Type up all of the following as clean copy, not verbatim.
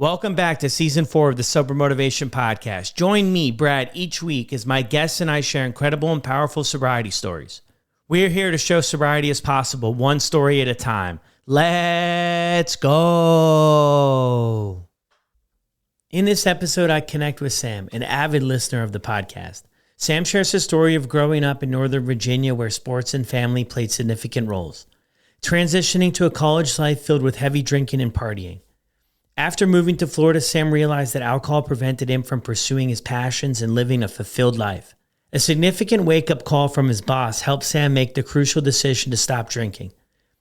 Welcome back to Season 4 of the Sober Motivation Podcast. Join me, Brad, each week as my guests and I share incredible and powerful sobriety stories. We're here to show sobriety is possible, one story at a time. Let's go! In this episode, I connect with Sam, an avid listener of the podcast. Sam shares his story of growing up in Northern Virginia where sports and family played significant roles, transitioning to a college life filled with heavy drinking and partying. After moving to Florida, Sam realized that alcohol prevented him from pursuing his passions and living a fulfilled life. A significant wake-up call from his boss helped Sam make the crucial decision to stop drinking.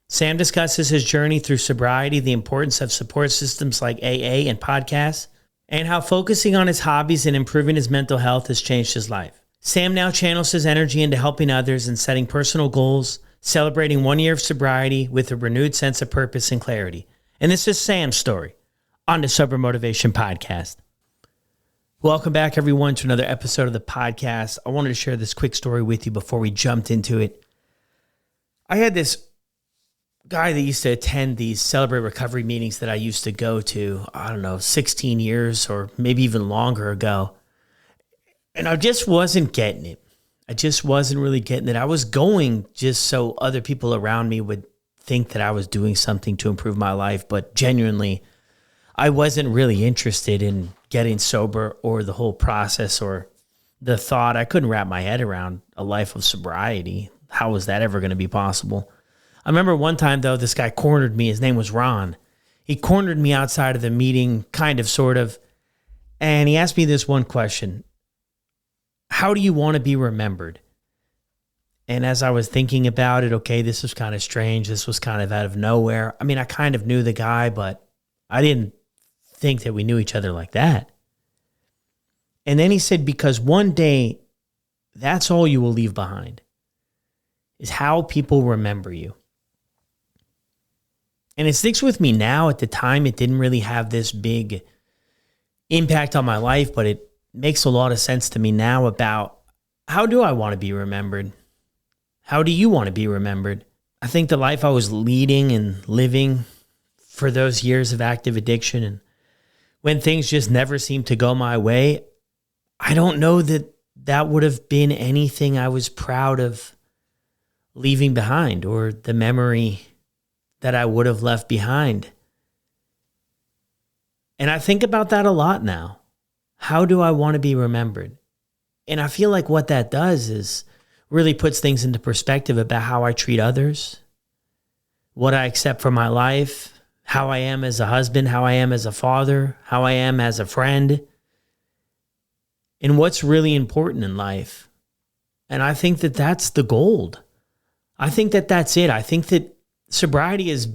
Sam discusses his journey through sobriety, the importance of support systems like AA and podcasts, and how focusing on his hobbies and improving his mental health has changed his life. Sam now channels his energy into helping others and setting personal goals, celebrating 1 year of sobriety with a renewed sense of purpose and clarity. And this is Sam's story on the Sober Motivation Podcast. Welcome back, everyone, to another episode of the podcast. I wanted to share this quick story with you before we jumped into it. I had this guy that used to attend these Celebrate Recovery meetings that I used to go to, 16 years or maybe even longer ago. And I just wasn't getting it. I just wasn't really getting it. I was going just so other people around me would think that I was doing something to improve my life, but genuinely, I wasn't really interested in getting sober or the whole process or the thought. I couldn't wrap my head around a life of sobriety. How was that ever going to be possible? I remember one time, though, this guy cornered me. His name was Ron. He cornered me outside of the meeting, kind of, sort of, and he asked me this one question. How do you want to be remembered? And as I was thinking about it, okay, this was kind of strange. This was kind of out of nowhere. I mean, I kind of knew the guy, but I didn't think that we knew each other like that. And then he said, because one day, that's all you will leave behind, is how people remember you. And it sticks with me now. At the time, it didn't really have this big impact on my life, but it makes a lot of sense to me now about how do I want to be remembered? How do you want to be remembered? I think the life I was leading and living for those years of active addiction, and when things just never seemed to go my way, I don't know that that would have been anything I was proud of leaving behind, or the memory that I would have left behind. And I think about that a lot now. How do I want to be remembered? And I feel like what that does is really puts things into perspective about how I treat others, what I accept from my life, how I am as a husband, how I am as a father, how I am as a friend, and what's really important in life. And I think that that's the gold. I think that that's it. I think that sobriety has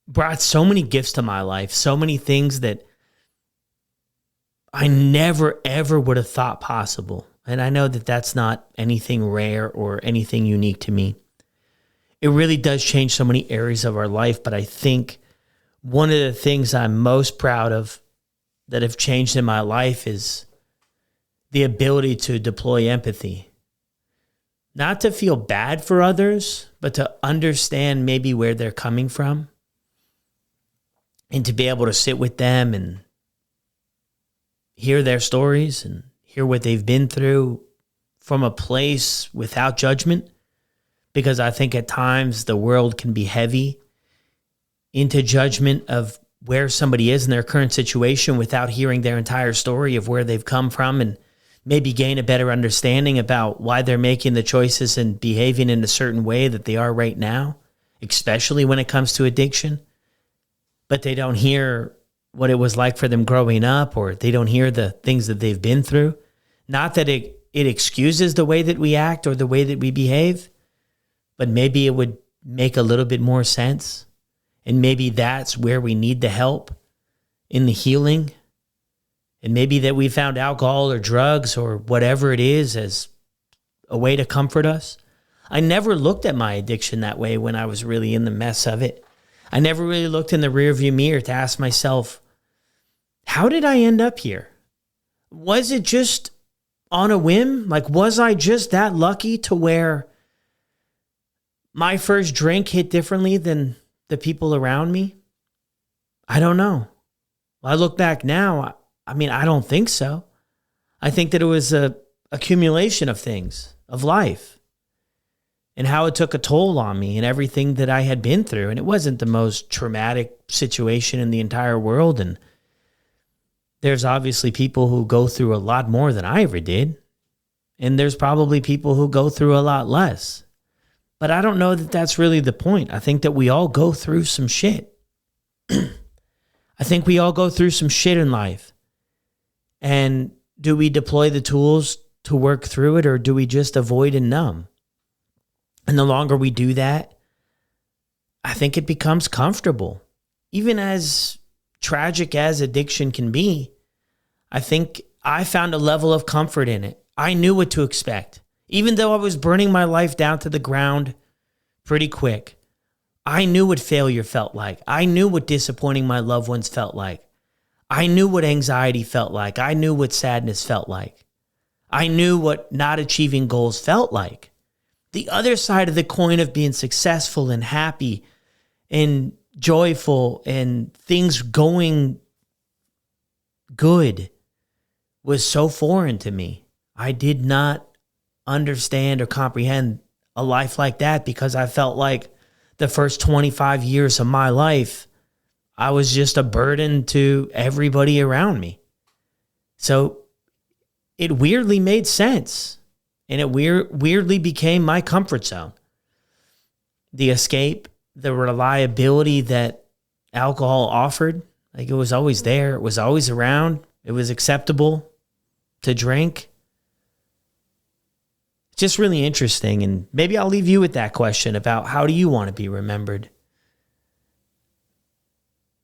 brought so many gifts to my life, so many things that I never, ever would have thought possible. And I know that that's not anything rare or anything unique to me. It really does change so many areas of our life, but I think one of the things I'm most proud of that have changed in my life is the ability to deploy empathy. Not to feel bad for others, but to understand maybe where they're coming from, and to be able to sit with them and hear their stories and hear what they've been through from a place without judgment. Because I think at times the world can be heavy into judgment of where somebody is in their current situation without hearing their entire story of where they've come from, and maybe gain a better understanding about why they're making the choices and behaving in a certain way that they are right now, especially when it comes to addiction. But they don't hear what it was like for them growing up, or they don't hear the things that they've been through. Not that it excuses the way that we act or the way that we behave, but maybe it would make a little bit more sense. And maybe that's where we need the help in the healing. And maybe that we found alcohol or drugs or whatever it is as a way to comfort us. I never looked at my addiction that way when I was really in the mess of it. I never really looked in the rearview mirror to ask myself, how did I end up here? Was it just on a whim? Like, was I just that lucky to where my first drink hit differently than the people around me? I don't know. I look back now, I mean, I don't think so. I think that it was a accumulation of things, of life, and how it took a toll on me and everything that I had been through. And it wasn't the most traumatic situation in the entire world. And there's obviously people who go through a lot more than I ever did. And there's probably people who go through a lot less. But I don't know that that's really the point. I think that we all go through some shit. I think we all go through some shit in life. And do we deploy the tools to work through it, or do we just avoid and numb? And the longer we do that, I think it becomes comfortable. Even as tragic as addiction can be, I think I found a level of comfort in it. I knew what to expect. Even though I was burning my life down to the ground pretty quick, I knew what failure felt like. I knew what disappointing my loved ones felt like. I knew what anxiety felt like. I knew what sadness felt like. I knew what not achieving goals felt like. The other side of the coin of being successful and happy and joyful and things going good was so foreign to me. I did not understand or comprehend a life like that, because I felt like the first 25 years of my life, I was just a burden to everybody around me. So it weirdly made sense, and it weirdly became my comfort zone. The escape, the reliability that alcohol offered, like it was always there. It was always around. It was acceptable to drink. It's just really interesting. And maybe I'll leave you with that question about, how do you want to be remembered?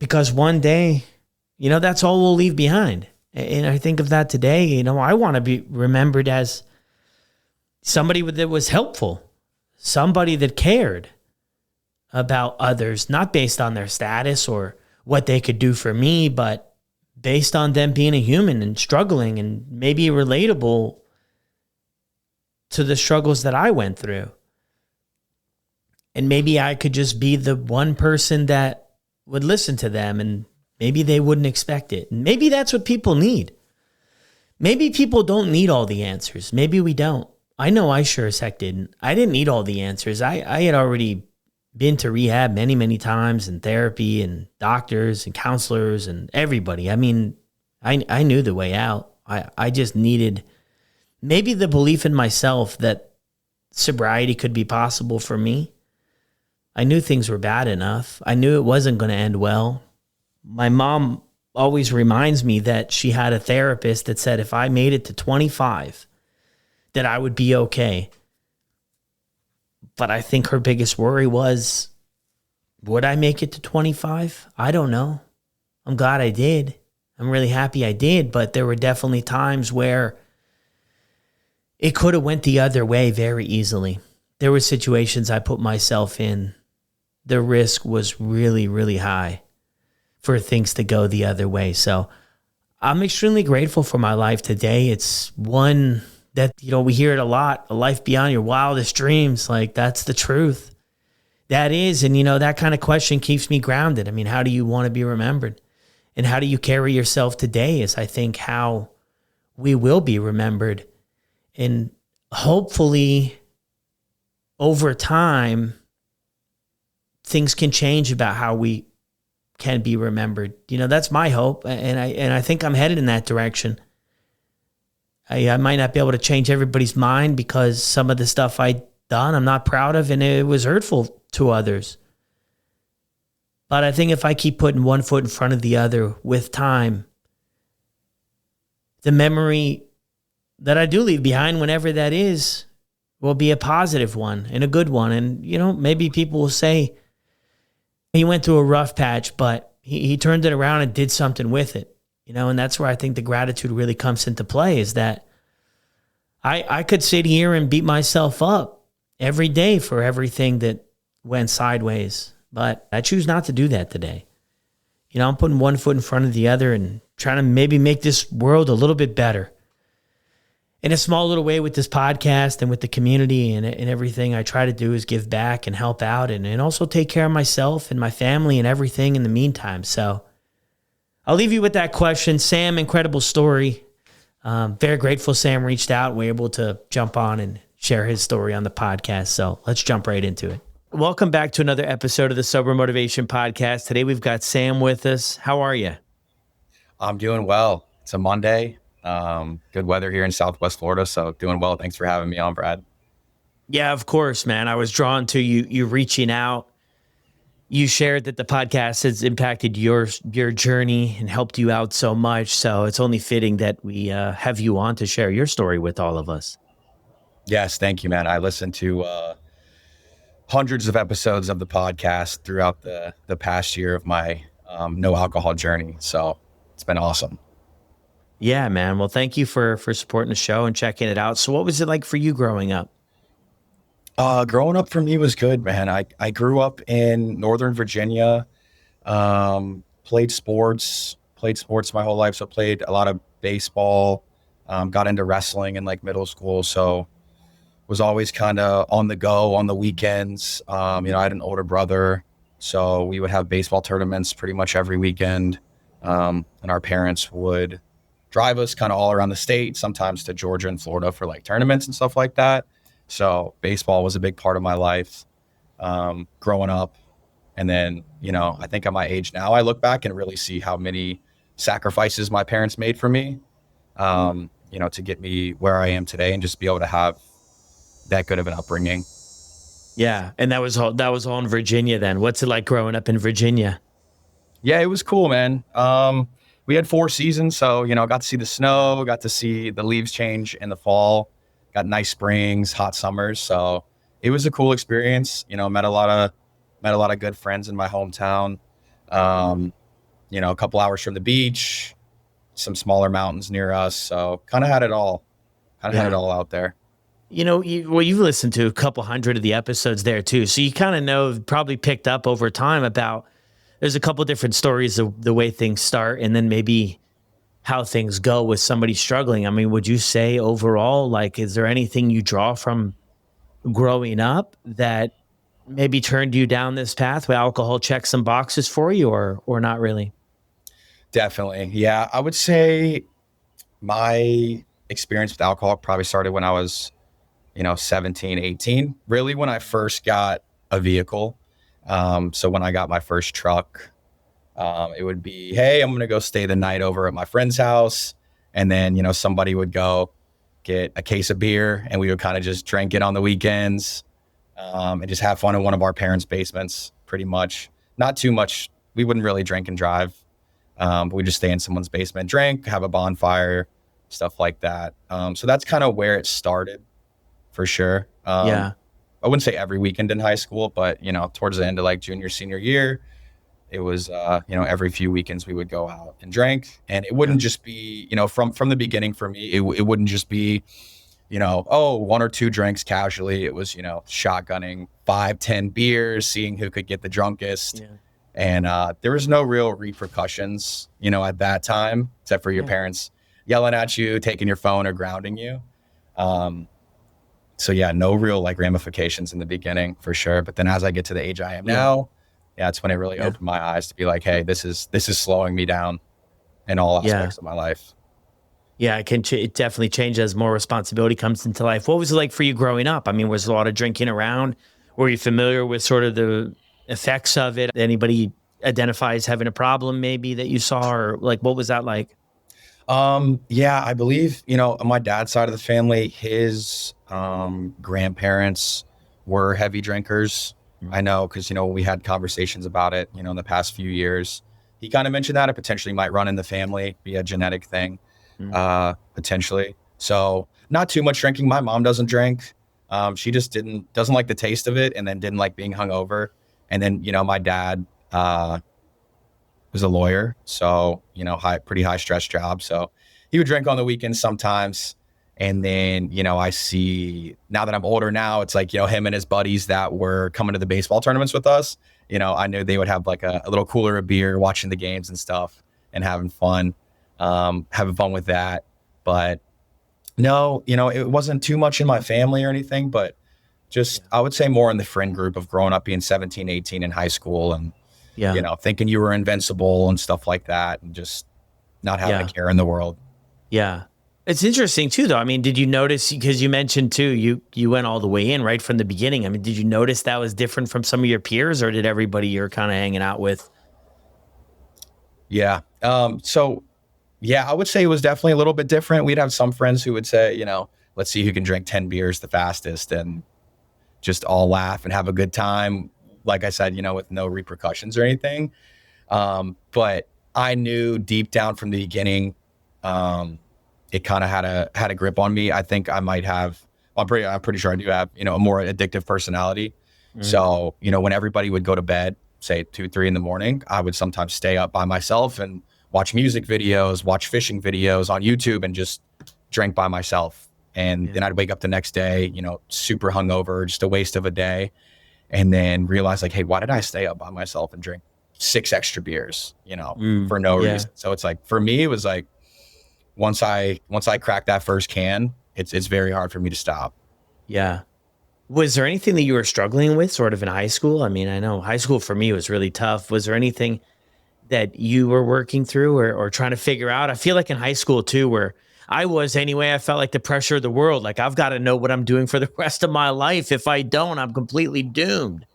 Because one day, that's all we'll leave behind. And I think of that today, I want to be remembered as somebody that was helpful, somebody that cared about others, not based on their status or what they could do for me, but based on them being a human and struggling and maybe relatable to the struggles that I went through. And maybe I could just be the one person that would listen to them, and maybe they wouldn't expect it. And maybe that's what people need. Maybe people don't need all the answers. Maybe we don't. I know I sure as heck didn't. I didn't need all the answers. I had already been to rehab many, many times, and therapy and doctors and counselors and everybody. I mean, I knew the way out. I just needed maybe the belief in myself that sobriety could be possible for me. I knew things were bad enough. I knew it wasn't going to end well. My mom always reminds me that she had a therapist that said if I made it to 25, that I would be okay. But I think her biggest worry was, would I make it to 25? I don't know. I'm glad I did. I'm really happy I did, but there were definitely times where it could have went the other way very easily. There were situations I put myself in. The risk was really, really high for things to go the other way. So I'm extremely grateful for my life today. It's one that, we hear it a lot, a life beyond your wildest dreams. Like, that's the truth. That is. And, that kind of question keeps me grounded. I mean, how do you want to be remembered? And how do you carry yourself today is, I think, how we will be remembered. And hopefully over time, things can change about how we can be remembered. That's my hope. And I think I'm headed in that direction. I might not be able to change everybody's mind, because some of the stuff I done, I'm not proud of, and it was hurtful to others. But I think if I keep putting one foot in front of the other with time, the memory that I do leave behind, whenever that is, will be a positive one and a good one. And, maybe people will say, he went through a rough patch, but he turned it around and did something with it. And that's where I think the gratitude really comes into play, is that I could sit here and beat myself up every day for everything that went sideways, but I choose not to do that today. I'm putting one foot in front of the other and trying to maybe make this world a little bit better. In a small little way with this podcast and with the community and everything I try to do is give back and help out and also take care of myself and my family and everything in the meantime. So I'll leave you with that question. Sam, incredible story. Very grateful Sam reached out and we're able to jump on and share his story on the podcast. So let's jump right into it. Welcome back to another episode of the Sober Motivation Podcast. Today we've got Sam with us. How are you? I'm doing well. It's a Monday. Good weather here in Southwest Florida, so doing well. Thanks for having me on, Brad. Yeah, of course, man. I was drawn to you reaching out. You shared that the podcast has impacted your journey and helped you out so much. So it's only fitting that we have you on to share your story with all of us. Yes, thank you, man. I listened to hundreds of episodes of the podcast throughout the past year of my no alcohol journey. So it's been awesome. Yeah, man. Well, thank you for supporting the show and checking it out. So what was it like for you growing up? Growing up for me was good, man. I grew up in Northern Virginia, played sports my whole life. So played a lot of baseball, got into wrestling in like middle school. So was always kind of on the go on the weekends. I had an older brother, so we would have baseball tournaments pretty much every weekend. And our parents would drive us kind of all around the state, sometimes to Georgia and Florida for like tournaments and stuff like that. So baseball was a big part of my life growing up. And then, I think at my age now, I look back and really see how many sacrifices my parents made for me, to get me where I am today and just be able to have that good of an upbringing. Yeah. And that was all in Virginia then. What's it like growing up in Virginia? Yeah, it was cool, man. We had 4 seasons. So, got to see the snow, got to see the leaves change in the fall, got nice springs, hot summers. So it was a cool experience. Met a lot of good friends in my hometown. A couple hours from the beach, some smaller mountains near us. So kind of had it all. Had it all out there. You've listened to a couple hundred of the episodes there too. So you kind of know, probably picked up over time about, there's a couple different stories of the way things start and then maybe how things go with somebody struggling. I mean, would you say overall, like, is there anything you draw from growing up that maybe turned you down this path where alcohol checked some boxes for you or not really? Definitely. Yeah. I would say my experience with alcohol probably started when I was 17, 18, really when I first got a vehicle. So when I got my first truck, it would be, hey, I'm going to go stay the night over at my friend's house. And then, somebody would go get a case of beer and we would kind of just drink it on the weekends, and just have fun in one of our parents' basements, pretty much. Not too much. We wouldn't really drink and drive. But we'd just stay in someone's basement, drink, have a bonfire, stuff like that. So that's kind of where it started. For sure. Yeah. I wouldn't say every weekend in high school, but, towards the end of like junior, senior year, it was, every few weekends we would go out and drink. And it wouldn't just be, from the beginning for me, it wouldn't just be, 1 or 2 drinks casually. It was, shotgunning 5, 10 beers, seeing who could get the drunkest. Yeah. And there was no real repercussions, at that time, except for your parents yelling at you, taking your phone or grounding you. So yeah, no real like ramifications in the beginning for sure. But then as I get to the age I am now, it's when it really opened my eyes to be like, hey, this is slowing me down in all aspects of my life. Yeah, it definitely changes as more responsibility comes into life. What was it like for you growing up? I mean, was there a lot of drinking around? Were you familiar with sort of the effects of it? Anybody identify as having a problem maybe that you saw, or like, what was that like? Yeah, I believe, on my dad's side of the family, his grandparents were heavy drinkers. Mm-hmm. I know because, we had conversations about it, in the past few years. He kind of mentioned that it potentially might run in the family, be a genetic thing, potentially. So not too much drinking. My mom doesn't drink. She just doesn't like the taste of it and then didn't like being hungover. And then, my dad, was a lawyer, so pretty high stress job. So he would drink on the weekends sometimes, and then I see now that I'm older now, it's like him and his buddies that were coming to the baseball tournaments with us. I knew they would have like a little cooler of beer, watching the games and stuff, and having fun with that. But no, it wasn't too much in my family or anything, but just I would say more in the friend group of growing up being 17, 18 in high school and Yeah. thinking you were invincible and stuff like that, and just not having a Yeah. care in the world. Yeah. It's interesting too, though. I mean, did you notice, because you mentioned too, you went all the way in right from the beginning. I mean, did you notice that was different from some of your peers, or did everybody you're kind of hanging out with? Yeah. So yeah, I would say it was definitely a little bit different. We'd have some friends who would say, let's see who can drink 10 beers the fastest, and just all laugh and have a good time. Like I said, with no repercussions or anything. But I knew deep down from the beginning, it kind of had a grip on me. I think I might have. I'm pretty sure I do have, a more addictive personality. Mm. So, when everybody would go to bed, say 2, 3 in the morning, I would sometimes stay up by myself and watch music videos, watch fishing videos on YouTube, and just drink by myself. And then I'd wake up the next day, super hungover, just a waste of a day. And then realize like, hey, why did I stay up by myself and drink 6 extra beers, Mm. for no Yeah. reason? So it's like, for me, it was like, once I cracked that first can, it's very hard for me to stop. Yeah. Was there anything that you were struggling with sort of in high school? I mean, I know high school for me was really tough. Was there anything that you were working through, or trying to figure out? I feel like in high school too, where I was anyway, I felt like the pressure of the world. Like, I've got to know what I'm doing for the rest of my life. If I don't, I'm completely doomed.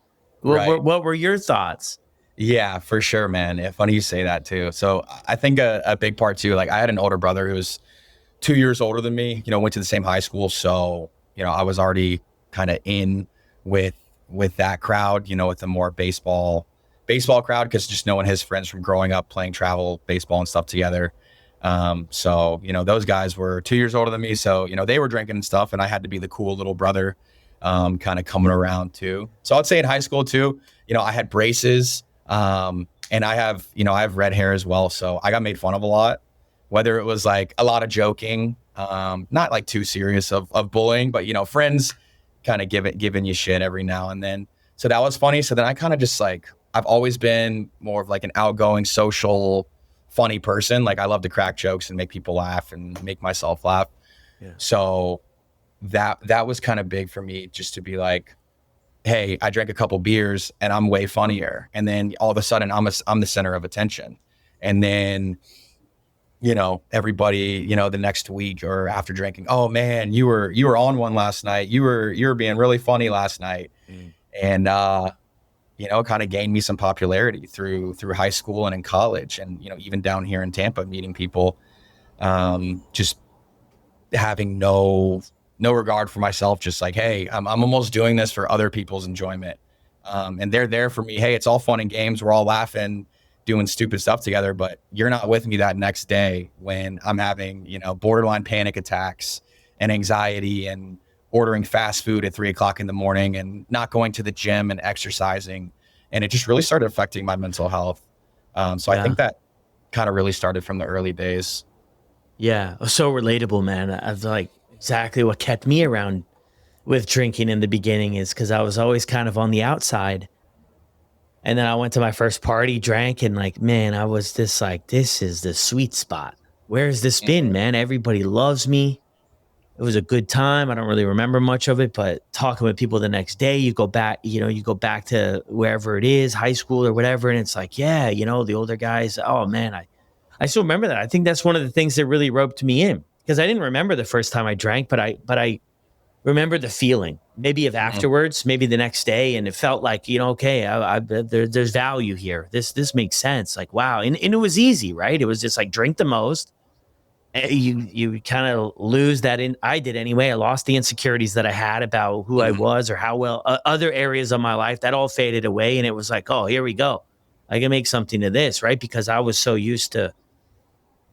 Right. What were your thoughts? Yeah, for sure, man. Yeah, funny you say that too. So I think a big part too, like I had an older brother who was 2 years older than me, went to the same high school. So, I was already kind of in with that crowd, with the more baseball crowd, because just knowing his friends from growing up playing travel baseball and stuff together. So, those guys were 2 years older than me. So, they were drinking and stuff, and I had to be the cool little brother, kind of coming around too. So I'd say in high school too, I had braces, and I have red hair as well. So I got made fun of a lot, whether it was like a lot of joking, not like too serious of bullying, but, friends kind of giving you shit every now and then. So that was funny. So then I kind of just like, I've always been more of like an outgoing, social, funny person. Like I love to crack jokes and make people laugh and make myself laugh. Yeah. So that was kind of big for me, just to be like, hey, I drank a couple beers and I'm way funnier. And then all of a sudden I'm the center of attention. And then, everybody, the next week or after drinking, oh man, you were on one last night. You were being really funny last night. Mm. And, it kind of gained me some popularity through high school and in college, and, even down here in Tampa, meeting people, just having no regard for myself, just like, hey, I'm almost doing this for other people's enjoyment. And they're there for me. Hey, it's all fun and games. We're all laughing, doing stupid stuff together, but you're not with me that next day when I'm having, borderline panic attacks and anxiety and ordering fast food at 3 o'clock in the morning and not going to the gym and exercising. And it just really started affecting my mental health. So I Yeah. think that kind of really started from the early days. Yeah. So relatable, man. I was like, exactly what kept me around with drinking in the beginning is because I was always kind of on the outside. And then I went to my first party, drank, and like, man, I was just like, this is the sweet spot. Where's this been, man? Everybody loves me. It was a good time. I don't really remember much of it, but talking with people the next day, you go back, you go back to wherever it is, high school or whatever. And it's like, yeah, the older guys, oh man, I still remember that. I think that's one of the things that really roped me in, because I didn't remember the first time I drank, but I remember the feeling maybe of Mhm. afterwards, maybe the next day. And it felt like, okay, there's value here. This makes sense. Like, wow. And it was easy, right? It was just like drink the most. You kind of lose that. I did anyway. I lost the insecurities that I had about who I Mhm. was or how well other areas of my life, that all faded away. And it was like, oh, here we go. I can make something of this, right? Because I was so used to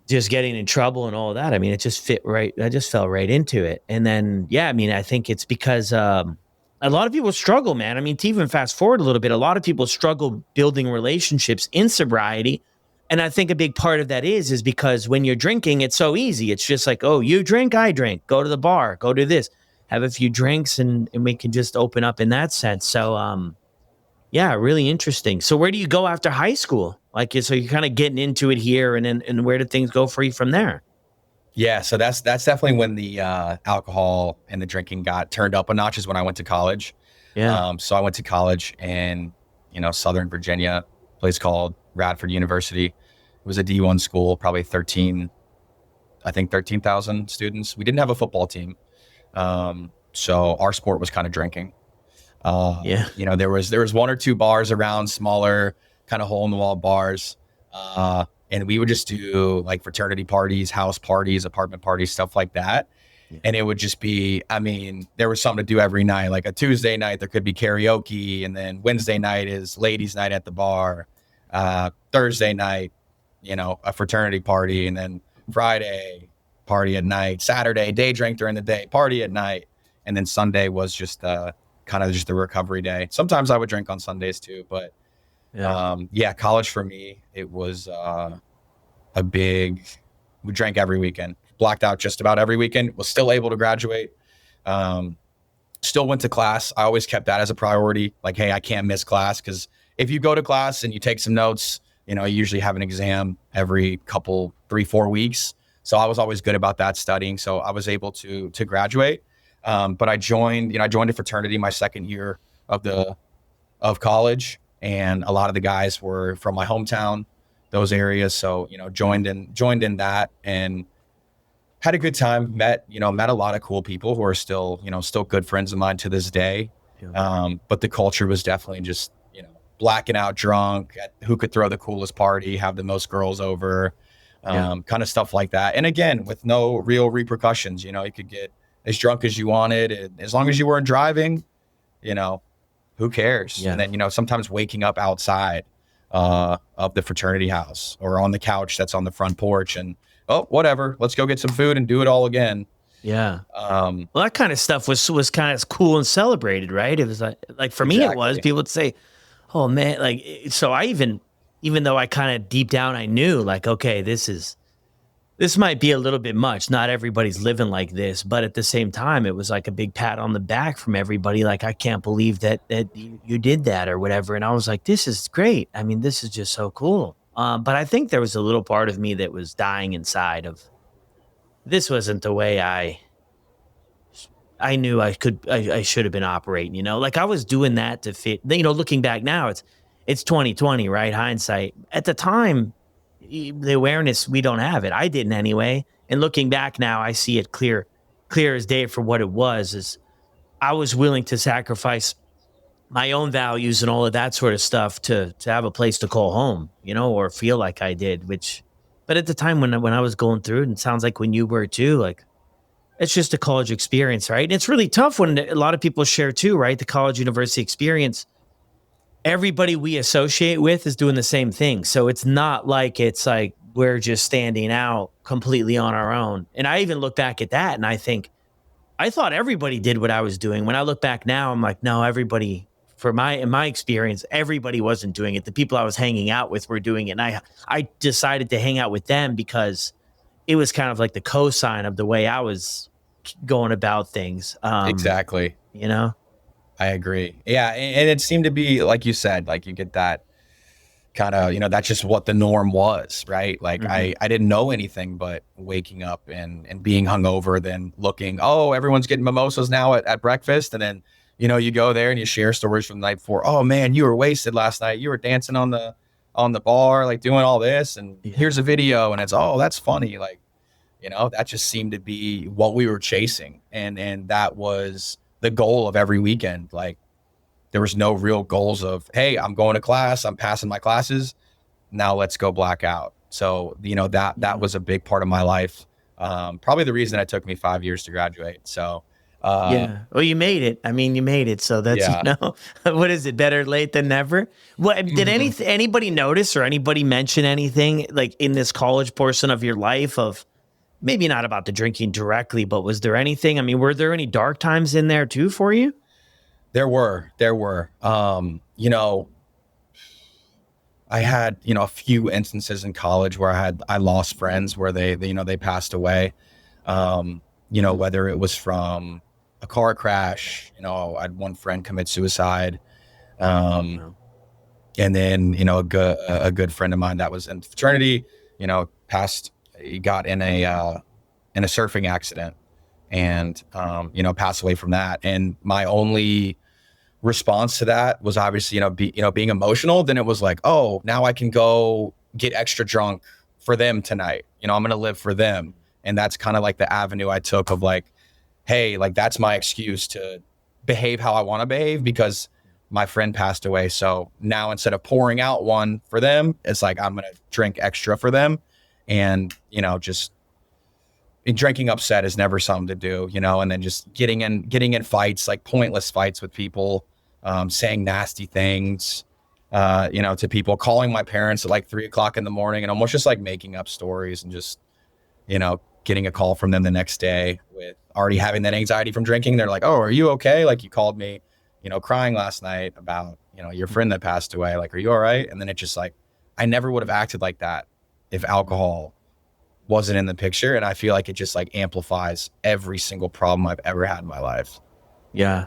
just getting in trouble and all of that. I mean, it just fit right. I just fell right into it. And then, yeah, I mean, I think it's because a lot of people struggle, man. I mean, to even fast forward a little bit, a lot of people struggle building relationships in sobriety. And I think a big part of that is because when you're drinking, it's so easy. It's just like, oh, you drink, I drink, go to the bar, go do this, have a few drinks, and we can just open up in that sense. So, yeah, really interesting. So where do you go after high school? Like, so you're kind of getting into it here, and where did things go for you from there? Yeah, so that's definitely when the alcohol and the drinking got turned up a notch, is when I went to college. Yeah. So I went to college in, Southern Virginia, place called Radford University. It was a D1 school, probably 13,000 students. We didn't have a football team. So our sport was kind of drinking. Yeah. There was one or two bars around, smaller kind of hole in the wall bars. And we would just do like fraternity parties, house parties, apartment parties, stuff like that. Yeah. And it would just be, I mean, there was something to do every night. Like a Tuesday night, there could be karaoke. And then Wednesday night is ladies' night at the bar. Thursday night, a fraternity party. And then Friday, party at night. Saturday, day drink during the day, party at night. And then Sunday was just kind of just the recovery day. Sometimes I would drink on Sundays too. But college for me, it was we drank every weekend. Blacked out just about every weekend, was still able to graduate, still went to class. I always kept that as a priority. Like, hey, I can't miss class, because if you go to class and you take some notes, you usually have an exam every couple, 3-4 weeks. So I was always good about that, studying. So I was able to graduate. But I joined a fraternity my second year of college, and a lot of the guys were from my hometown, those areas. So, joined in that and had a good time, met a lot of cool people who are still good friends of mine to this day. Yeah. But the culture was definitely just, blacking out drunk, who could throw the coolest party, have the most girls over, kind of stuff like that. And again, with no real repercussions, you could get as drunk as you wanted. And as long as you weren't driving, who cares? Yeah. And then, sometimes waking up outside of the fraternity house or on the couch that's on the front porch and, oh, whatever, let's go get some food and do it all again. Yeah. Well, that kind of stuff was kind of cool and celebrated, right? It was like for me, Exactly. it was, people would say, oh man, like, so I even though I kind of deep down, I knew like, okay, this might be a little bit much. Not everybody's living like this, but at the same time, it was like a big pat on the back from everybody. Like, I can't believe that you did that or whatever. And I was like, this is great. I mean, this is just so cool. But I think there was a little part of me that was dying inside of, this wasn't the way I knew I should have been operating, like I was doing that to fit, looking back now, it's 2020, right? Hindsight. At the time, the awareness, we don't have it. I didn't anyway. And looking back now, I see it clear as day for what it was, is I was willing to sacrifice my own values and all of that sort of stuff to have a place to call home, or feel like I did, but at the time when I was going through it, and it sounds like when you were too, like, it's just a college experience, right? And it's really tough when a lot of people share too, right? The college university experience, everybody we associate with is doing the same thing. So it's not like it's like we're just standing out completely on our own. And I even look back at that and I think, I thought everybody did what I was doing. When I look back now, I'm like, no, everybody, in my experience, everybody wasn't doing it. The people I was hanging out with were doing it. And I decided to hang out with them because it was kind of like the cosign of the way I was going about things. Exactly. I agree. Yeah. And it seemed to be, like you said, like you get that kind of, that's just what the norm was, right? Like I didn't know anything but waking up and being hungover, then looking, oh, everyone's getting mimosas now at breakfast. And then, you go there and you share stories from the night before. Oh man, you were wasted last night. You were dancing on the bar, like doing all this. And here's a video. And it's, oh, that's funny. Like, that just seemed to be what we were chasing. And that was the goal of every weekend. Like, there was no real goals of, hey, I'm going to class, I'm passing my classes, now let's go black out. So, that was a big part of my life. Probably the reason it took me 5 years to graduate. So, yeah. Well, you made it. I mean, you made it. So that's, what is it? Better late than never. What did anybody notice or anybody mention anything like in this college portion of your life of, maybe not about the drinking directly, but was there anything? I mean, were there any dark times in there too for you? There were. I had, a few instances in college where I lost friends where they passed away. Whether it was from a car crash, I had one friend commit suicide. And then, a good friend of mine that was in fraternity, passed, he got in a surfing accident and, passed away from that. And my only response to that was obviously, being emotional. Then it was like, oh, now I can go get extra drunk for them tonight. I'm going to live for them. And that's kind of like the avenue I took of like, hey, like that's my excuse to behave how I want to behave because my friend passed away. So now instead of pouring out one for them, it's like I'm going to drink extra for them. And, just drinking upset is never something to do, and then just getting in fights, like pointless fights with people, saying nasty things, to people, calling my parents at like 3 o'clock in the morning and almost just like making up stories and just, getting a call from them the next day with already having that anxiety from drinking. They're like, oh, are you okay? Like you called me, crying last night about, your friend that passed away. Like, are you all right? And then it just like, I never would have acted like that if alcohol wasn't in the picture. And I feel like it just like amplifies every single problem I've ever had in my life. Yeah.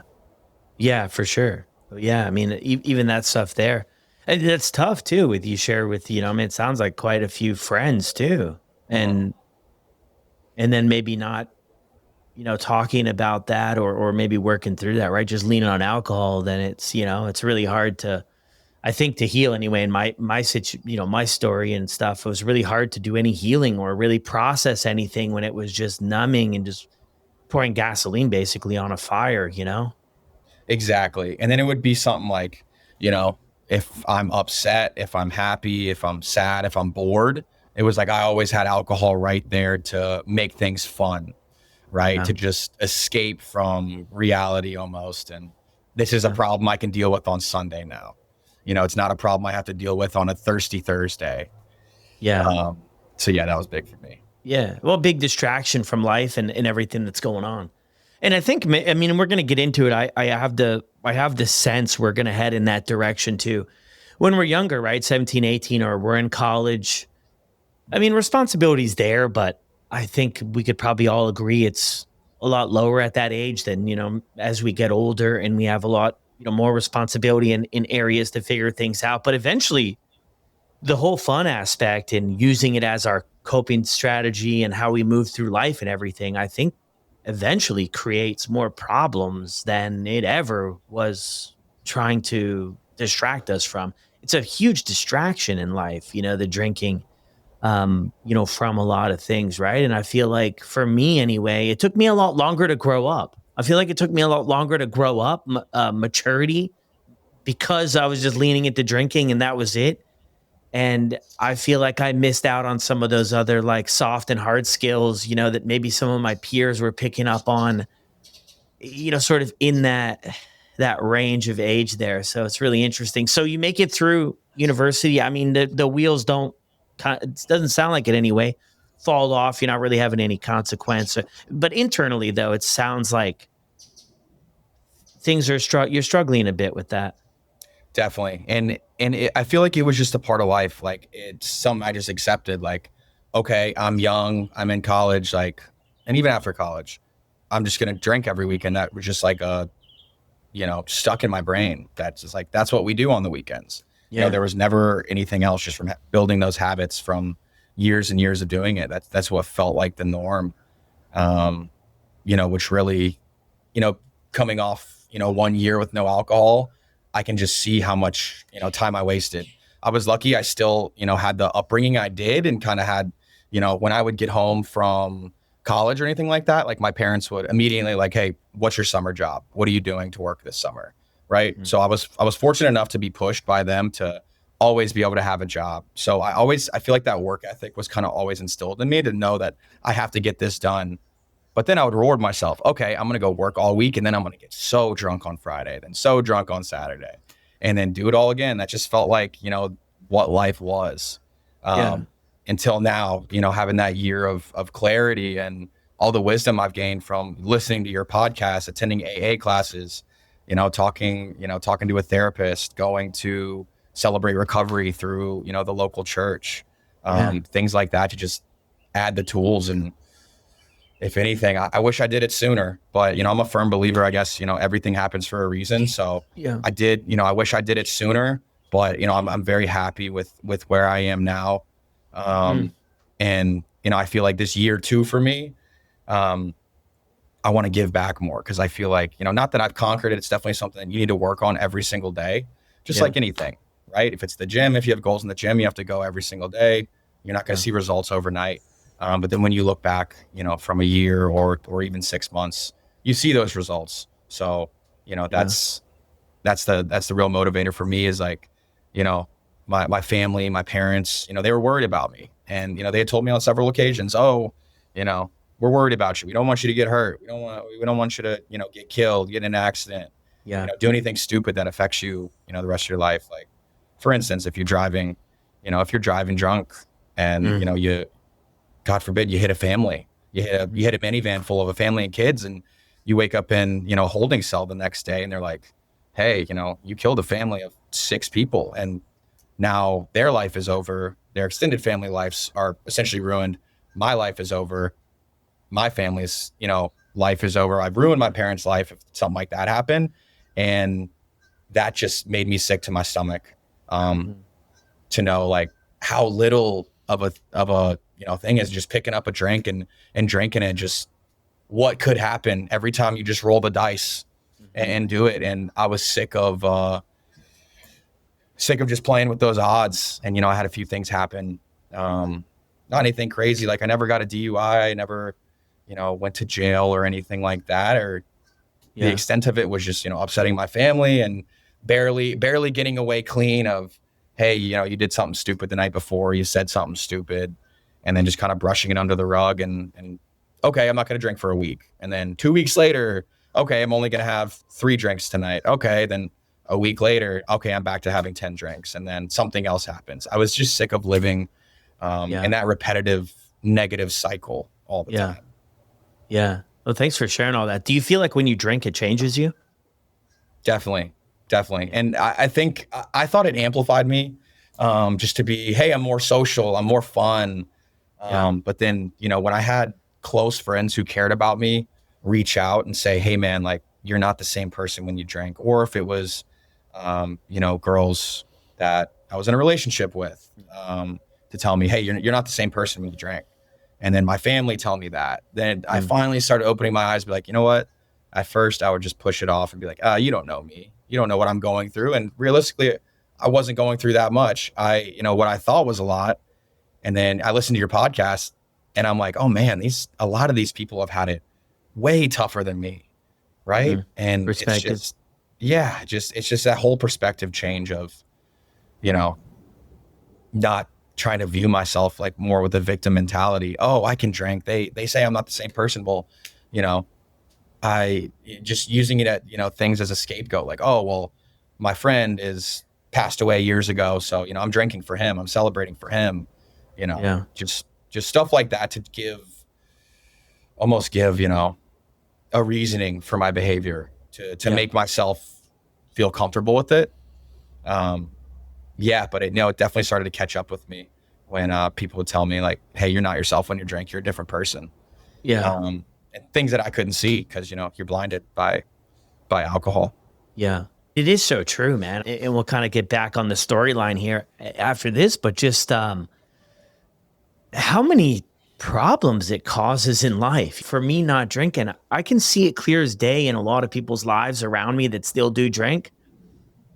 Yeah, for sure. Yeah. I mean, even that stuff there. And that's tough too with you share with, I mean, it sounds like quite a few friends too. And, and then maybe not, talking about that or maybe working through that, right? Just leaning on alcohol, then it's, it's really hard to, I think to heal anyway. In my my story and stuff, it was really hard to do any healing or really process anything when it was just numbing and just pouring gasoline basically on a fire. Exactly. And then it would be something like, if I'm upset, if I'm happy, if I'm sad, if I'm bored, it was like I always had alcohol right there to make things fun, right? Yeah. To just escape from reality almost. And this is a problem I can deal with on Sunday now. It's not a problem I have to deal with on a thirsty Thursday. Yeah. So yeah, that was big for me. Yeah. Well, big distraction from life and everything that's going on. And I think, I mean, we're going to get into it. I have the sense we're going to head in that direction too. When we're younger, right? 17, 18, or we're in college. I mean, responsibility's there, but I think we could probably all agree it's a lot lower at that age than, as we get older and we have a lot, more responsibility in areas to figure things out. But eventually the whole fun aspect and using it as our coping strategy and how we move through life and everything, I think eventually creates more problems than it ever was trying to distract us from. It's a huge distraction in life, the drinking, from a lot of things, right? And I feel like for me anyway, it took me a lot longer to grow up. I feel like it took me a lot longer to grow up, maturity, because I was just leaning into drinking and that was it. And I feel like I missed out on some of those other like soft and hard skills, that maybe some of my peers were picking up on, sort of in that range of age there. So it's really interesting. So you make it through university. I mean, the wheels don't, it doesn't sound like it anyway, fall off. You're not really having any consequence. But internally, though, it sounds like things are you're struggling a bit with that. Definitely. I feel like it was just a part of life. Like it's something I just accepted. Like, okay, I'm young, I'm in college, like, and even after college, I'm just going to drink every weekend. That was just like stuck in my brain. That's just like, that's what we do on the weekends. Yeah. There was never anything else, just from building those habits from years and years of doing it. That's what felt like the norm. Which really, coming off, 1 year with no alcohol, I can just see how much, time I wasted. I was lucky. I still, had the upbringing I did and kind of had, when I would get home from college or anything like that, like my parents would immediately like, hey, what's your summer job? What are you doing to work this summer? Right. Mm-hmm. So I was fortunate enough to be pushed by them to always be able to have a job. So I feel like that work ethic was kind of always instilled in me to know that I have to get this done. But then I would reward myself. Okay, I'm going to go work all week and then I'm going to get so drunk on Friday, then so drunk on Saturday, and then do it all again. That just felt like, what life was. Until now, having that year of clarity and all the wisdom I've gained from listening to your podcast, attending AA classes, talking to a therapist, going to Celebrate Recovery through, the local church, things like that, to just add the tools. And if anything, I wish I did it sooner, but, I'm a firm believer, I guess, everything happens for a reason. So yeah, I did, I wish I did it sooner, but, I'm very happy with where I am now. And, I feel like this year too, for me, I want to give back more because I feel like, not that I've conquered it. It's definitely something that you need to work on every single day, just Yeah. like anything, right? If it's the gym, if you have goals in the gym, you have to go every single day. You're not going to Yeah. see results overnight. But then when you look back, from a year or even 6 months, you see those results. So, Yeah. that's the real motivator for me is like, you know, my family, my parents, they were worried about me. And, they had told me on several occasions, oh, you know, we're worried about you. We don't want you to get hurt. We don't want you to, get killed, get in an accident, Yeah. do anything stupid that affects you, the rest of your life. Like, for instance, if you're driving drunk and, Mm. God forbid, you hit a family, you hit a minivan full of a family and kids, and you wake up in, a holding cell the next day, and they're like, hey, you killed a family of 6 people, and now their life is over. Their extended family lives are essentially ruined. My life is over. My family's, life is over. I've ruined my parents' life if something like that happened. And that just made me sick to my stomach. Um, Mm. to know like how little of a thing is just picking up a drink and drinking it, just what could happen every time you just roll the dice Mhm. and do it. And I was sick of just playing with those odds. And I had a few things happen. Not anything crazy. Like I never got a DUI. I never, went to jail or anything like that. Or the Yeah. extent of it was just, upsetting my family and barely getting away clean of, hey, you did something stupid the night before, you said something stupid, and then just kind of brushing it under the rug and okay, I'm not going to drink for a week. And then 2 weeks later, okay, I'm only going to have 3 drinks tonight. Okay. Then a week later, okay, I'm back to having 10 drinks. And then something else happens. I was just sick of living in Yeah. that repetitive negative cycle all the Yeah. time. Yeah. Well, thanks for sharing all that. Do you feel like when you drink, it changes you? Definitely, definitely. And I think I thought it amplified me, just to be, hey, I'm more social, I'm more fun. Yeah. But then, when I had close friends who cared about me reach out and say, hey, man, like you're not the same person when you drink. Or if it was, girls that I was in a relationship with, to tell me, hey, you're not the same person when you drink. And then my family tell me that. Then I Mm. finally started opening my eyes, be like, you know what? At first, I would just push it off and be like, you don't know me. You don't know what I'm going through. And realistically, I wasn't going through that much. What I thought was a lot. And then I listened to your podcast and I'm like, oh man, a lot of these people have had it way tougher than me. Right. Mhm. And it's Perspective. just, yeah, it's just that whole perspective change of, you know, not trying to view myself like more with a victim mentality. Oh, I can drink. They say I'm not the same person. Well, you know, I just using it at, things as a scapegoat, like, oh, well, my friend is passed away years ago. So, I'm drinking for him. I'm celebrating for him, Yeah. just stuff like that to almost give, a reasoning for my behavior to Yeah. make myself feel comfortable with it. Um, yeah, but it definitely started to catch up with me when people would tell me like, hey, you're not yourself when you drink, you're a different person. Yeah. And things that I couldn't see because, you're blinded by alcohol. Yeah. It is so true, man. And we'll kind of get back on the storyline here after this, but just how many problems it causes in life. For me, not drinking, I can see it clear as day in a lot of people's lives around me that still do drink.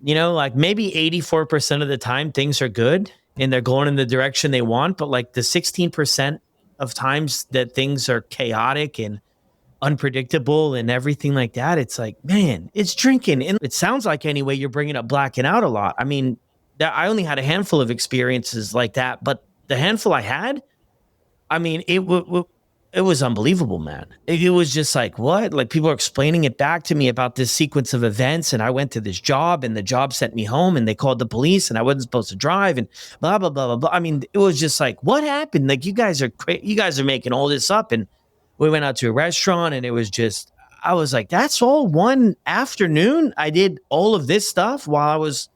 Like maybe 84% of the time things are good and they're going in the direction they want, but like the 16% of times that things are chaotic and unpredictable and everything like that, it's like, man, it's drinking. And it sounds like anyway, you're bringing up blacking out a lot. I mean, that I only had a handful of experiences like that, but the handful I had, I mean, it was unbelievable, man. It was just like, what? Like people are explaining it back to me about this sequence of events. And I went to this job and the job sent me home and they called the police and I wasn't supposed to drive and blah, blah, blah, blah, blah. I mean, it was just like, what happened? Like you guys are making all this up. And we went out to a restaurant and it was just, I was like, that's all one afternoon. I did all of this stuff while I was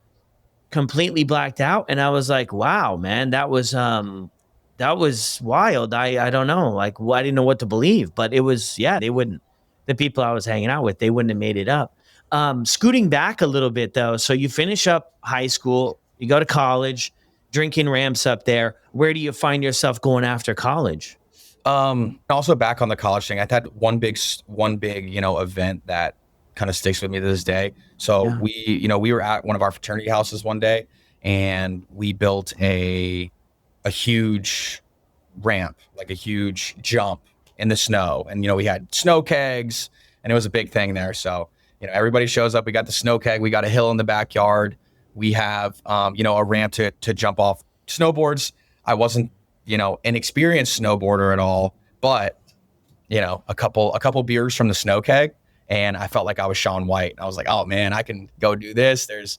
completely blacked out. And I was like, wow, man, that was wild. I don't know. Like, well, I didn't know what to believe, but it was, yeah, they wouldn't, the people I was hanging out with, they wouldn't have made it up. Scooting back a little bit though. So you finish up high school, you go to college, drinking ramps up there. Where do you find yourself going after college? Also back on the college thing, I had one big, event that kind of sticks with me to this day. So Yeah. we were at one of our fraternity houses one day, and we built a huge ramp, like a huge jump in the snow. And, we had snow kegs, and it was a big thing there. So, everybody shows up. We got the snow keg. We got a hill in the backyard. We have, a ramp to jump off snowboards. I wasn't, an experienced snowboarder at all, but, a couple beers from the snow keg, and I felt like I was Shaun White. I was like, oh man, I can go do this. There's,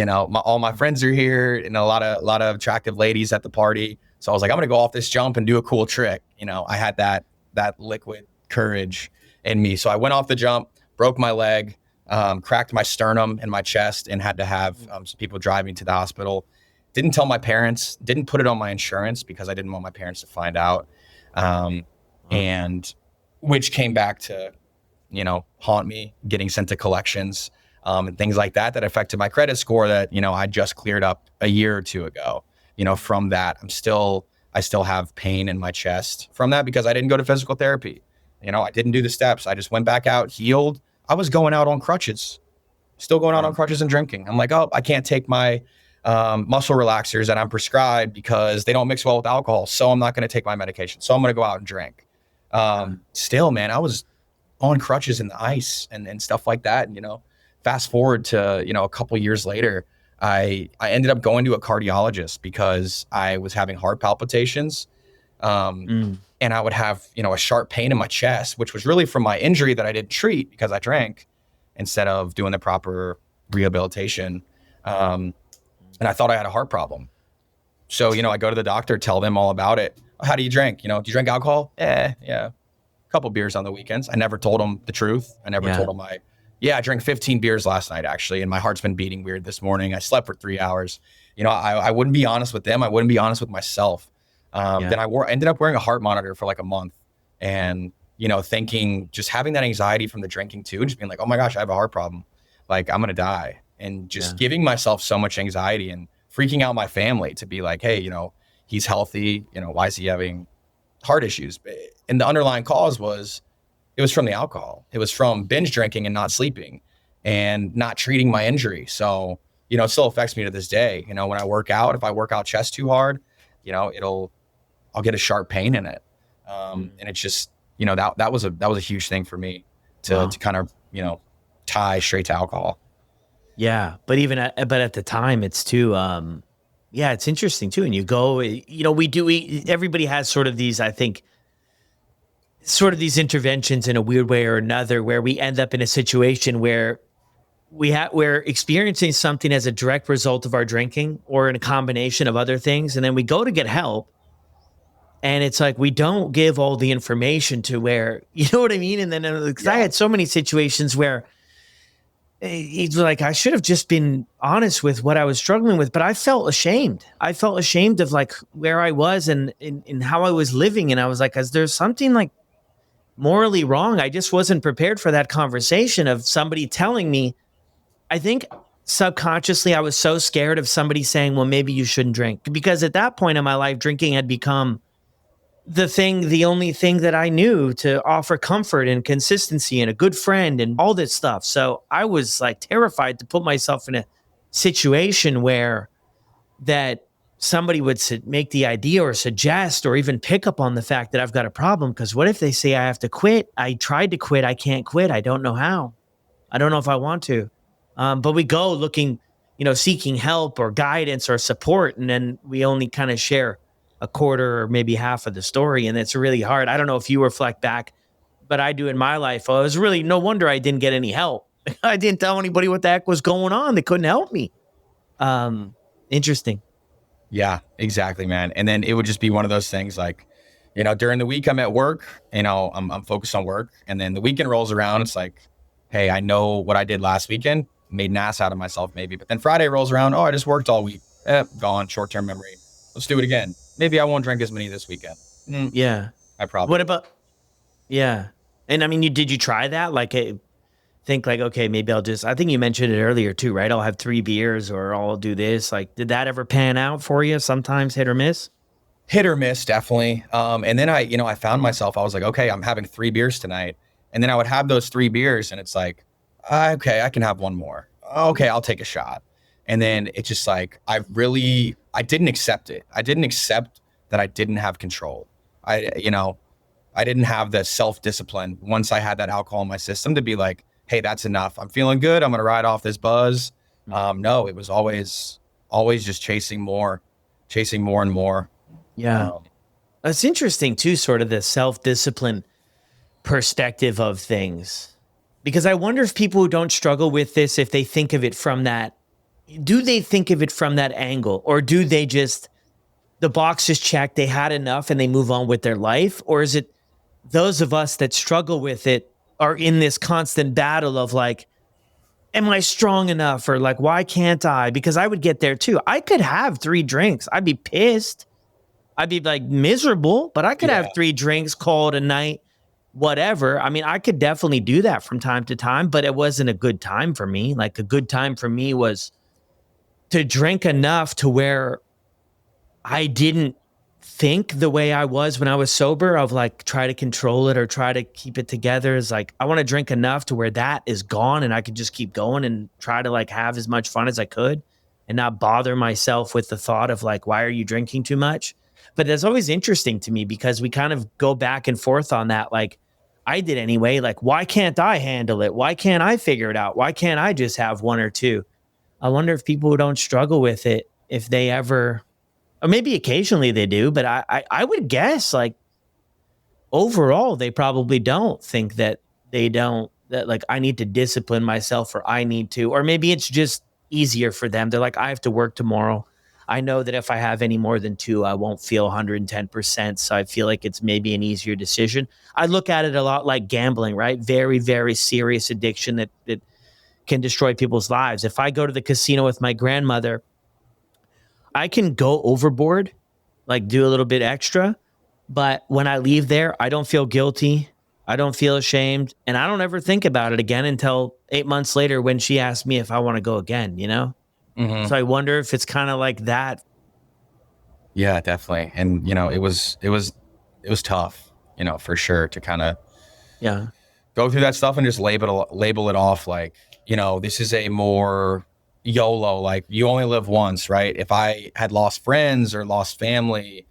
all my friends are here, and a lot of attractive ladies at the party. So I was like, I'm gonna go off this jump and do a cool trick. I had that liquid courage in me. So I went off the jump, broke my leg, cracked my sternum and my chest, and had to have some people drive me to the hospital. Didn't tell my parents, didn't put it on my insurance because I didn't want my parents to find out. And which came back to, haunt me, getting sent to collections, and things like that affected my credit score that, I just cleared up a year or two ago. From that, I still have pain in my chest from that because I didn't go to physical therapy. I didn't do the steps. I just went back out, healed. I was going out on crutches, still going out on crutches and drinking. I'm like, oh, I can't take my muscle relaxers that I'm prescribed because they don't mix well with alcohol. So I'm not going to take my medication. So I'm going to go out and drink. Still, man, I was on crutches in the ice and stuff like that. And, fast forward to, a couple years later, I ended up going to a cardiologist because I was having heart palpitations. And I would have, a sharp pain in my chest, which was really from my injury that I didn't treat because I drank instead of doing the proper rehabilitation. And I thought I had a heart problem. So, I go to the doctor, tell them all about it. How do you drink? Do you drink alcohol? Yeah. A couple beers on the weekends. I never told them the truth. I never told them I drank 15 beers last night, actually, and my heart's been beating weird this morning. I slept for 3 hours. I wouldn't be honest with them. I wouldn't be honest with myself. Then I ended up wearing a heart monitor for like a month, and, thinking, just having that anxiety from the drinking too, just being like, oh my gosh, I have a heart problem. Like, I'm going to die. And just giving myself so much anxiety and freaking out my family to be like, hey, he's healthy. Why is he having heart issues? And the underlying cause it was from the alcohol. It was from binge drinking and not sleeping and not treating my injury. So, it still affects me to this day. When I work out, if I work out chest too hard, I'll get a sharp pain in it. And it's just, that was a huge thing for me to kind of, tie straight to alcohol. Yeah. But but at the time it's too, it's interesting too. And you go, everybody has sort of these, I think, sort of these interventions in a weird way or another, where we end up in a situation where we're experiencing something as a direct result of our drinking or in a combination of other things. And then we go to get help, and it's like, we don't give all the information to where, you know what I mean? And then I had so many situations where he's like, I should have just been honest with what I was struggling with, but I felt ashamed. I felt ashamed of like where I was and how I was living. And I was like, is there something like morally wrong? I just wasn't prepared for that conversation of somebody telling me. I think subconsciously I was so scared of somebody saying, well, maybe you shouldn't drink, because at that point in my life, drinking had become the only thing that I knew to offer comfort and consistency and a good friend and all this stuff. So I was like terrified to put myself in a situation where that somebody would make the idea or suggest or even pick up on the fact that I've got a problem. Because what if they say I have to quit? I tried to quit. I can't quit. I don't know how. I don't know if I want to. But we go looking, seeking help or guidance or support. And then we only kind of share a quarter or maybe half of the story. And it's really hard. I don't know if you reflect back, but I do in my life. It was really no wonder I didn't get any help. I didn't tell anybody what the heck was going on. They couldn't help me. Interesting. Yeah, exactly, man. And then it would just be one of those things like, during the week I'm at work, I'm focused on work. And then the weekend rolls around. It's like, hey, I know what I did last weekend, made an ass out of myself maybe. But then Friday rolls around. Oh, I just worked all week. Gone, short-term memory. Let's do it again. Maybe I won't drink as many this weekend. Yeah. I probably. What about, yeah. And I mean, did you try that? Like, think like, okay, maybe I think you mentioned it earlier too, right? I'll have 3 beers or I'll do this. Like, did that ever pan out for you? Sometimes hit or miss? hit or miss, definitely. And then I found myself, I was like, okay, I'm having 3 beers tonight. And then I would have those 3 beers and it's like, okay, I can have one more. Okay, I'll take a shot. And then it's just like, I didn't accept it. I didn't accept that I didn't have control. I didn't have the self-discipline once I had that alcohol in my system to be like, hey, that's enough. I'm feeling good. I'm going to ride off this buzz. No, it was always just chasing more and more. Yeah. It's interesting too, sort of the self-discipline perspective of things. Because I wonder if people who don't struggle with this, if they think of it from that, do they think of it from that angle? Or do they just, the box is checked, they had enough and they move on with their life? Or is it those of us that struggle with it are in this constant battle of like, am I strong enough? Or like, why can't I? Because I would get there too. I could have 3 drinks. I'd be pissed. I'd be like miserable, but I could have 3 drinks, call it a night, whatever. I mean, I could definitely do that from time to time, but it wasn't a good time for me. Like a good time for me was to drink enough to where I didn't think the way I was when I was sober of like try to control it or try to keep it together. Is like, I want to drink enough to where that is gone and I could just keep going and try to like have as much fun as I could and not bother myself with the thought of like, why are you drinking too much? But it's always interesting to me because we kind of go back and forth on that. Like I did anyway, like, why can't I handle it? Why can't I figure it out? Why can't I just have 1 or 2? I wonder if people who don't struggle with it, if they ever, or maybe occasionally they do, but I would guess like overall, they probably don't think that that like I need to discipline myself or I need to, or maybe it's just easier for them. They're like, I have to work tomorrow. I know that if I have any more than 2, I won't feel 110%. So I feel like it's maybe an easier decision. I look at it a lot like gambling, right? Very, very serious addiction that can destroy people's lives. If I go to the casino with my grandmother, I can go overboard, like do a little bit extra. But when I leave there, I don't feel guilty. I don't feel ashamed. And I don't ever think about it again until 8 months later when she asked me if I want to go again, you know? So I wonder if it's kind of like that. Yeah, definitely. And it was tough, for sure to kind of Yeah. go through that stuff and just label it off like, this is a more YOLO, like you only live once, right? If I had lost friends or lost family,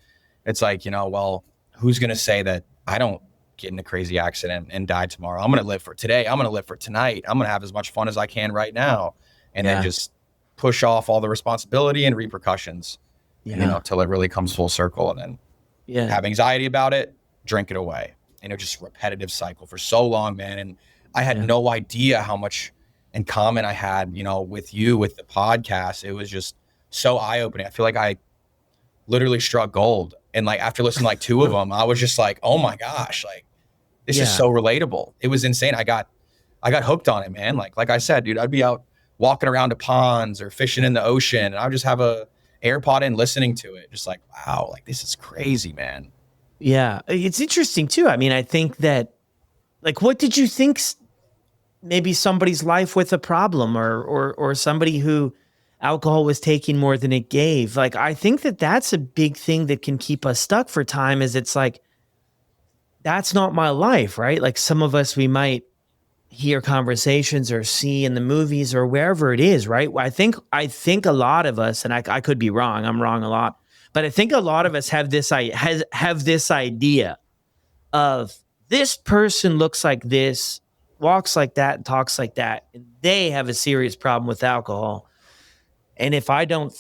it's like, well, who's going to say that I don't get in a crazy accident and die tomorrow? I'm going to live for today. I'm going to live for tonight. I'm going to have as much fun as I can right now. And then just push off all the responsibility and repercussions, till it really comes full circle, and then have anxiety about it, drink it away. Just repetitive cycle for so long, man. And I had no idea how much in common I had, with you, with the podcast. It was just so eye-opening. I feel like I literally struck gold. And like after listening to like 2 of them, I was just like, oh my gosh, like this is so relatable. It was insane. I got hooked on it, man. Like I said, dude, I'd be out walking around to ponds or fishing in the ocean, and I would just have a AirPod in listening to it. Just like, wow, like this is crazy, man. Yeah. It's interesting too. I mean, I think that like, what did you think maybe somebody's life with a problem or somebody who alcohol was taking more than it gave? Like, I think that that's a big thing that can keep us stuck for time is it's like, that's not my life, right? Like some of us, we might hear conversations or see in the movies or wherever it is, right? I think a lot of us, and I could be wrong, I'm wrong a lot, but I think a lot of us have this idea of this person looks like this, walks like that, and talks like that, and they have a serious problem with alcohol. And if I don't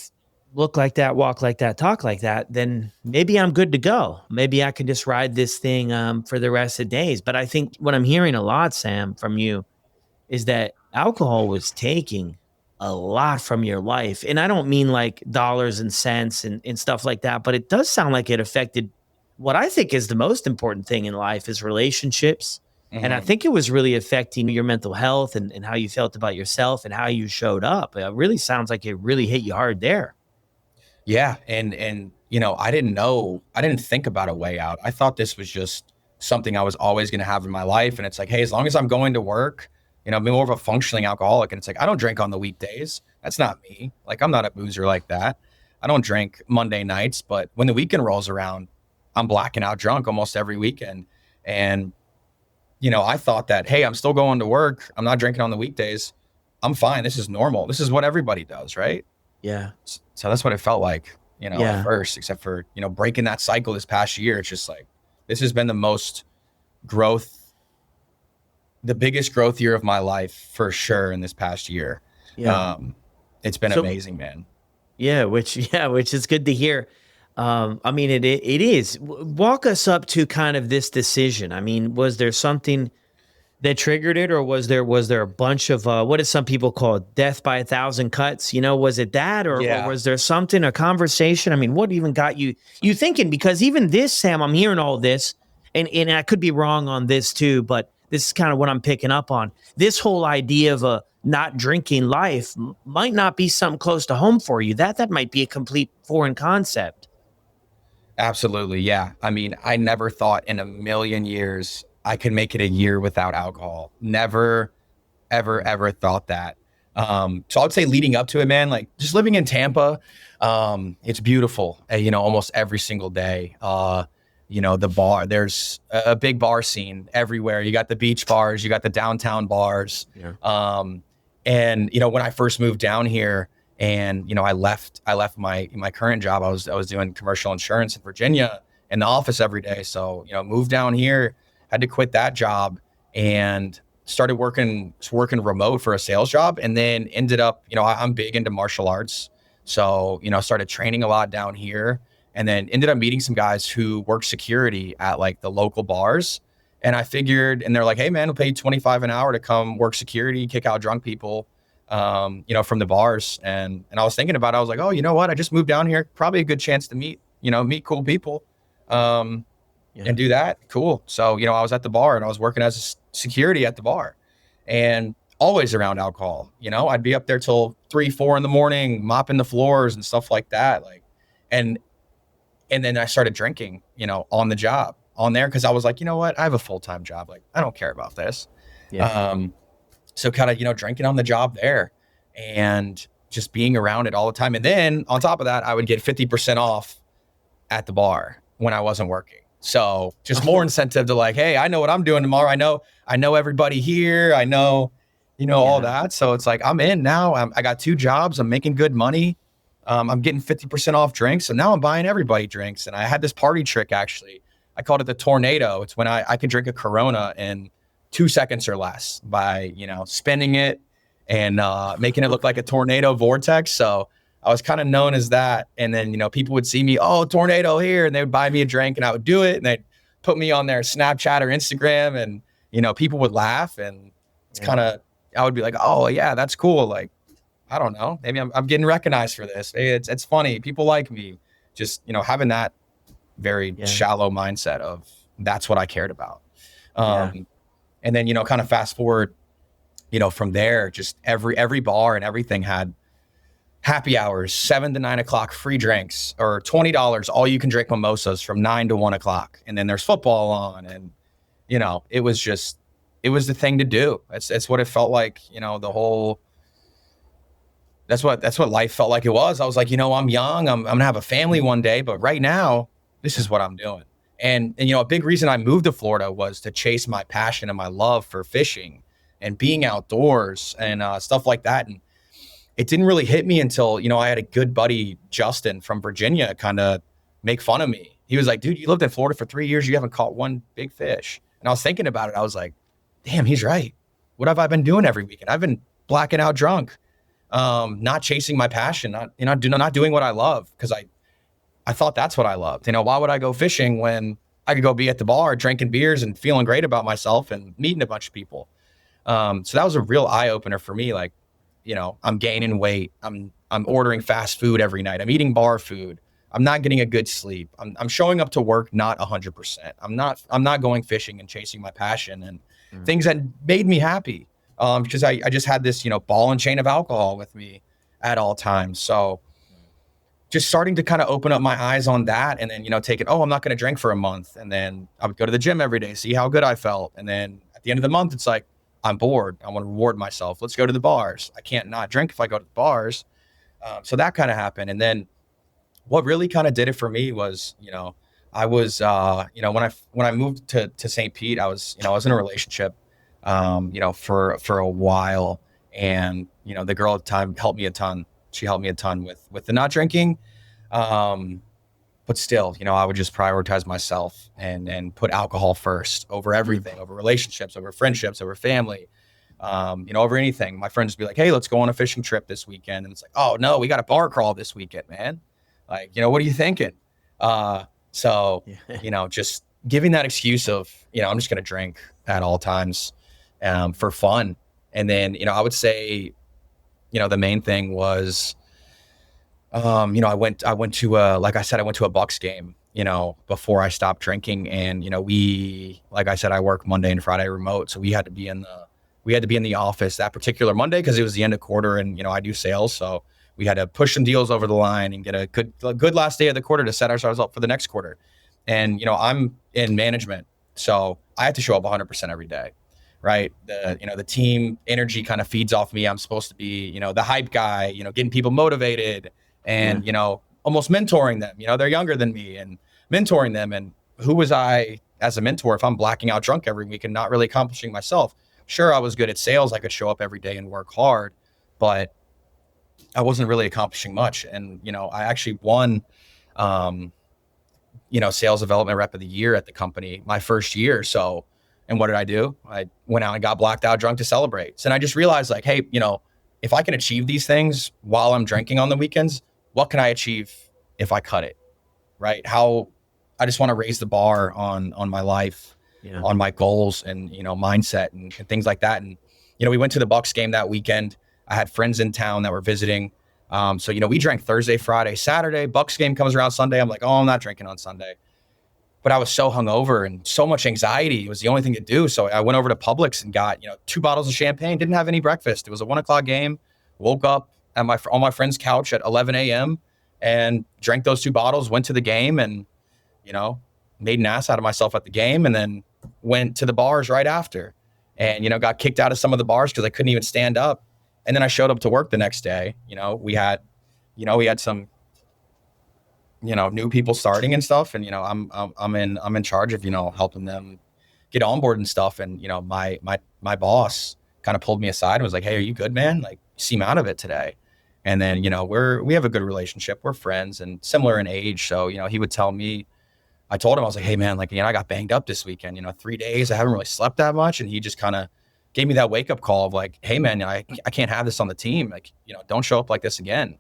look like that, walk like that, talk like that, then maybe I'm good to go. Maybe I can just ride this thing for the rest of the days. But I think what I'm hearing a lot, Sam, from you is that alcohol was taking a lot from your life. And I don't mean like dollars and cents and stuff like that, but it does sound like it affected what I think is the most important thing in life is relationships. And I think it was really affecting your mental health and how you felt about yourself and how you showed up. It really sounds like it really hit you hard there. Yeah. And I didn't think about a way out. I thought this was just something I was always going to have in my life. And it's like, hey, as long as I'm going to work, I'm more of a functioning alcoholic. And it's like, I don't drink on the weekdays. That's not me. Like, I'm not a boozer like that. I don't drink Monday nights, but when the weekend rolls around, I'm blacking out drunk almost every weekend. And, I thought that, hey, I'm still going to work. I'm not drinking on the weekdays. I'm fine. This is normal. This is what everybody does, right? Yeah. So that's what it felt like, at Yeah. first, except for, breaking that cycle this past year. It's just like, this has been the most growth, the biggest growth year of my life for sure in this past year. Yeah. It's been So, amazing, man. yeah, which is good to hear. I mean, it is. Walk us up to kind of this decision. I mean, was there something that triggered it, or was there a bunch of what do some people call death by a thousand cuts? Was it that, or Yeah. was there something, a conversation? I mean, what even got you thinking? Because even this, Sam, I'm hearing all this, and I could be wrong on this too, but this is kind of what I'm picking up on. This whole idea of a not drinking life might not be something close to home for you. That might be a complete foreign concept. Absolutely. Yeah. I mean, I never thought in a million years I could make it a year without alcohol. Never, ever, ever thought that. So I would say leading up to it, man, like just living in Tampa, it's beautiful, almost every single day. The bar, there's a big bar scene everywhere. You got the beach bars, you got the downtown bars. Yeah. And, when I first moved down here, and, I left my current job. I was doing commercial insurance in Virginia in the office every day. So, moved down here, had to quit that job and started working remote for a sales job. And then ended up, I'm big into martial arts. So, started training a lot down here, and then ended up meeting some guys who work security at like the local bars. And I figured, and they're like, hey man, we'll pay you 25 an hour to come work security, kick out drunk people, from the bars. And I was thinking about it. I was like, oh, you know what? I just moved down here. Probably a good chance to meet cool people, and do that. Cool. So, I was at the bar and I was working as a security at the bar, and always around alcohol. I'd be up there till 3-4 in the morning, mopping the floors and stuff like that. Like, and then I started drinking, on the job on there. Cause I was like, you know what? I have a full-time job. Like, I don't care about this. Yeah. So kind of, drinking on the job there and just being around it all the time. And then on top of that, I would get 50% off at the bar when I wasn't working. So just more incentive to like, hey, I know what I'm doing tomorrow. I know everybody here. I know, all that. So it's like, I'm in now. I got 2 jobs. I'm making good money. I'm getting 50% off drinks. So now I'm buying everybody drinks. And I had this party trick, actually. I called it the tornado. It's when I could drink a Corona in 2 seconds or less by, spinning it and making it look like a tornado vortex. So I was kind of known as that. And then, people would see me, oh, tornado here. And they would buy me a drink and I would do it. And they'd put me on their Snapchat or Instagram, and, people would laugh. And it's kind of, I would be like, oh yeah, that's cool. Like, I don't know, maybe I'm getting recognized for this. Maybe it's funny. People like me. Just, having that very shallow mindset of that's what I cared about. And then, kind of fast forward, from there, just every bar and everything had happy hours, 7 to 9 o'clock, free drinks, or $20, all you can drink mimosas from 9 to 1 o'clock. And then there's football on, and, it was the thing to do. It's what it felt like, that's what life felt like it was. I was like, I'm young, I'm gonna have a family one day, but right now, this is what I'm doing. And a big reason I moved to Florida was to chase my passion and my love for fishing and being outdoors and stuff like that. And it didn't really hit me until, I had a good buddy, Justin from Virginia, kind of make fun of me. He was like, dude, you lived in Florida for 3 years. You haven't caught one big fish. And I was thinking about it. I was like, damn, he's right. What have I been doing every weekend? I've been blacking out drunk, not chasing my passion, not doing what I love. Cause I thought that's what I loved. Why would I go fishing when I could go be at the bar drinking beers and feeling great about myself and meeting a bunch of people? So that was a real eye opener for me. Like, I'm gaining weight. I'm ordering fast food every night. I'm eating bar food. I'm not getting a good sleep. I'm showing up to work not 100%. I'm not going fishing and chasing my passion and things that made me happy. Because I just had this, ball and chain of alcohol with me at all times. So just starting to kind of open up my eyes on that, and then, take it, oh, I'm not going to drink for a month. And then I would go to the gym every day, see how good I felt. And then at the end of the month, it's like, I'm bored. I want to reward myself. Let's go to the bars. I can't not drink if I go to the bars. So that kind of happened. And then what really kind of did it for me was, I was, when I moved to St. Pete, I was in a relationship, for a while. And, the girl at the time helped me a ton. She helped me a ton with the not drinking. Um, but still, I would just prioritize myself and put alcohol first over everything, over relationships, over friendships, over family, over anything. My friends would be like, hey, let's go on a fishing trip this weekend. And it's like, oh no, we got a bar crawl this weekend, man. Like, what are you thinking? So, just giving that excuse of, I'm just going to drink at all times, for fun. And then, I would say, the main thing was, I went to like I said, I went to a Bucks game, before I stopped drinking. And, like I said, I work Monday and Friday remote. So we had to be in the office that particular Monday, cause it was the end of quarter and, I do sales. So we had to push some deals over the line and get a good last day of the quarter to set ourselves up for the next quarter. And, I'm in management, so I have to show up 100% every day. Right. The team energy kind of feeds off me. I'm supposed to be, the hype guy, getting people motivated and, almost mentoring them. They're younger than me and mentoring them. And who was I as a mentor if I'm blacking out drunk every week and not really accomplishing myself? Sure, I was good at sales. I could show up every day and work hard, but I wasn't really accomplishing much. And, I actually won, sales development rep of the year at the company my first year. So, and what did I do? I went out and got blacked out drunk to celebrate. So, and I just realized like, hey, if I can achieve these things while I'm drinking on the weekends, what can I achieve if I cut it? Right? I just want to raise the bar on my life, on my goals and, mindset and things like that. And, we went to the Bucks game that weekend. I had friends in town that were visiting. So, we drank Thursday, Friday, Saturday. Bucks game comes around Sunday. I'm like, oh, I'm not drinking on Sunday. But I was so hungover and so much anxiety. It was the only thing to do. So I went over to Publix and got, 2 bottles of champagne. Didn't have any breakfast. It was a 1:00 game. Woke up at on my friend's couch at 11 a.m. and drank those 2 bottles. Went to the game and, made an ass out of myself at the game. And then went to the bars right after. And, got kicked out of some of the bars because I couldn't even stand up. And then I showed up to work the next day. We had some new people starting and stuff. And, I'm in charge of, helping them get on board and stuff. And, my boss kind of pulled me aside and was like, hey, are you good, man? Like, you seem out of it today. And then, we have a good relationship. We're friends and similar in age. So, he would tell me, I told him, I was like, hey man, like, I got banged up this weekend, 3 days. I haven't really slept that much. And he just kind of gave me that wake up call of like, hey man, I can't have this on the team. Like, don't show up like this again.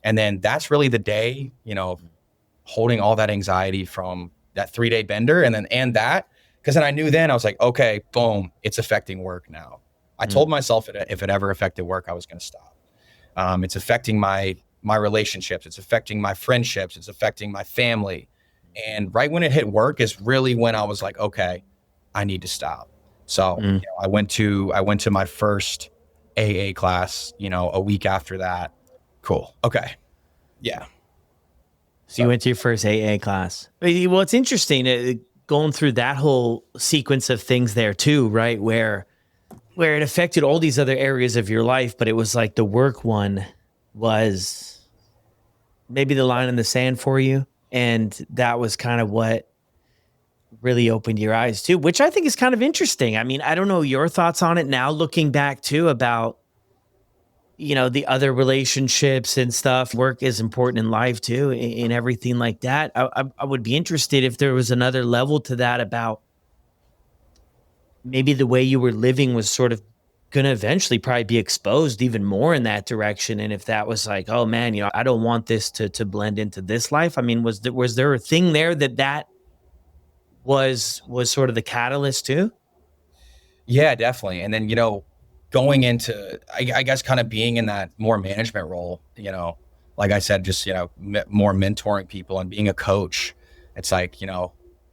And then that's really the day, holding all that anxiety from that 3-day bender and that, because then I knew then I was like, okay, boom, it's affecting work now. I told myself if it ever affected work, I was going to stop. It's affecting my relationships. It's affecting my friendships. It's affecting my family. And right when it hit work is really when I was like, okay, I need to stop. So I went to my first AA class, a week after that. Cool. Okay. Yeah. So you went to your first AA class. Well, it's interesting going through that whole sequence of things there too, right? Where it affected all these other areas of your life, but it was like the work one was maybe the line in the sand for you. And that was kind of what really opened your eyes too, which I think is kind of interesting. I mean, I don't know your thoughts on it now, looking back too, about, the other relationships and stuff. Work is important in life too, in everything like that. I would be interested if there was another level to that about maybe the way you were living was sort of going to eventually probably be exposed even more in that direction. And if that was like, oh man, I don't want this to blend into this life. I mean, was there a thing there that was sort of the catalyst too? Yeah, definitely. And then, going into, I guess, kind of being in that more management role, like I said, just, more mentoring people and being a coach. It's like,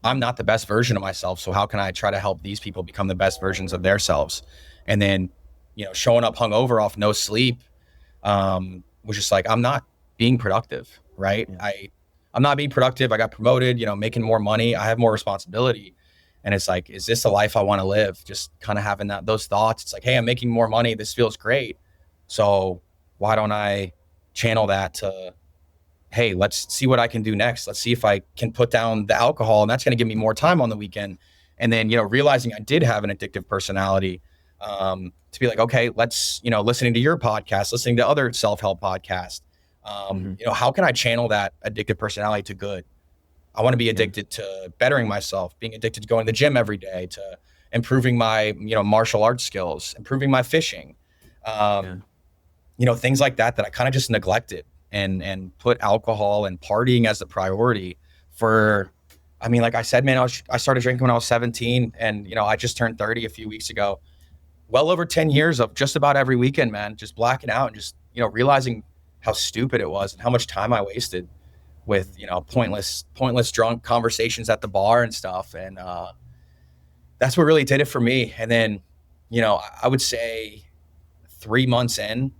I'm not the best version of myself. So how can I try to help these people become the best versions of themselves? And then, showing up hungover off no sleep, was just like, I'm not being productive. Right. Yeah. I'm not being productive. I got promoted, making more money. I have more responsibility. And it's like, is this a life I want to live? Just kind of having those thoughts. It's like, hey, I'm making more money. This feels great. So why don't I channel that to hey, let's see what I can do next. Let's see if I can put down the alcohol, and that's going to give me more time on the weekend. And then, realizing I did have an addictive personality, to be like, okay, let's, listening to your podcast, listening to other self-help podcasts, how can I channel that addictive personality to good? I want to be addicted to bettering myself, being addicted to going to the gym every day, to improving my, martial arts skills, improving my fishing, things like that I kind of just neglected and put alcohol and partying as the priority for, like I said, man, I started drinking when I was 17, and, I just turned 30 a few weeks ago. Well over 10 years of just about every weekend, man, just blacking out and just, realizing how stupid it was and how much time I wasted with, pointless drunk conversations at the bar and stuff. And that's what really did it for me. And then, I would say 3 months in,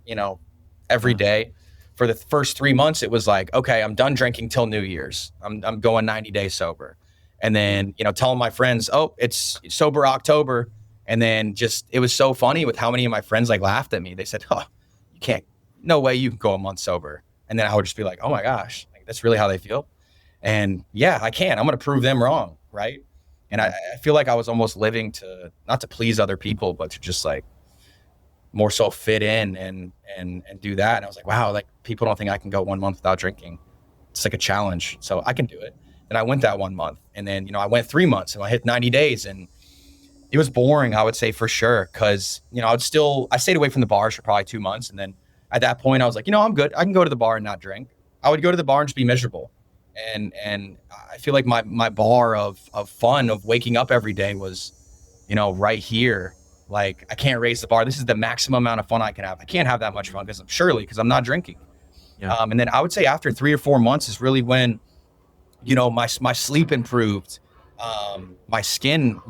every day for the first 3 months, it was like, okay, I'm done drinking till New Year's. I'm going 90 days sober. And then, telling my friends, oh, it's sober October. And then it was so funny with how many of my friends like laughed at me. They said, oh, you can't, no way you can go a month sober. And then I would just be like, oh my gosh, like, that's really how they feel. And yeah, I can. I'm going to prove them wrong. Right. And I feel like I was almost living to, not to please other people, but to just like more so fit in and do that. And I was like, wow, like people don't think I can go 1 month without drinking. It's like a challenge. So I can do it. And I went that 1 month, and then, I went 3 months, and I hit 90 days, and it was boring, I would say, for sure. Cause I stayed away from the bars for probably 2 months. And then at that point I was like, I'm good. I can go to the bar and not drink. I would go to the bar and just be miserable. And I feel like my bar of fun, of waking up every day was, right here. Like, I can't raise the bar. This is the maximum amount of fun I can have. I can't have that much fun because I'm not drinking. Yeah. And then I would say after 3 or 4 months is really when, my sleep improved. My skin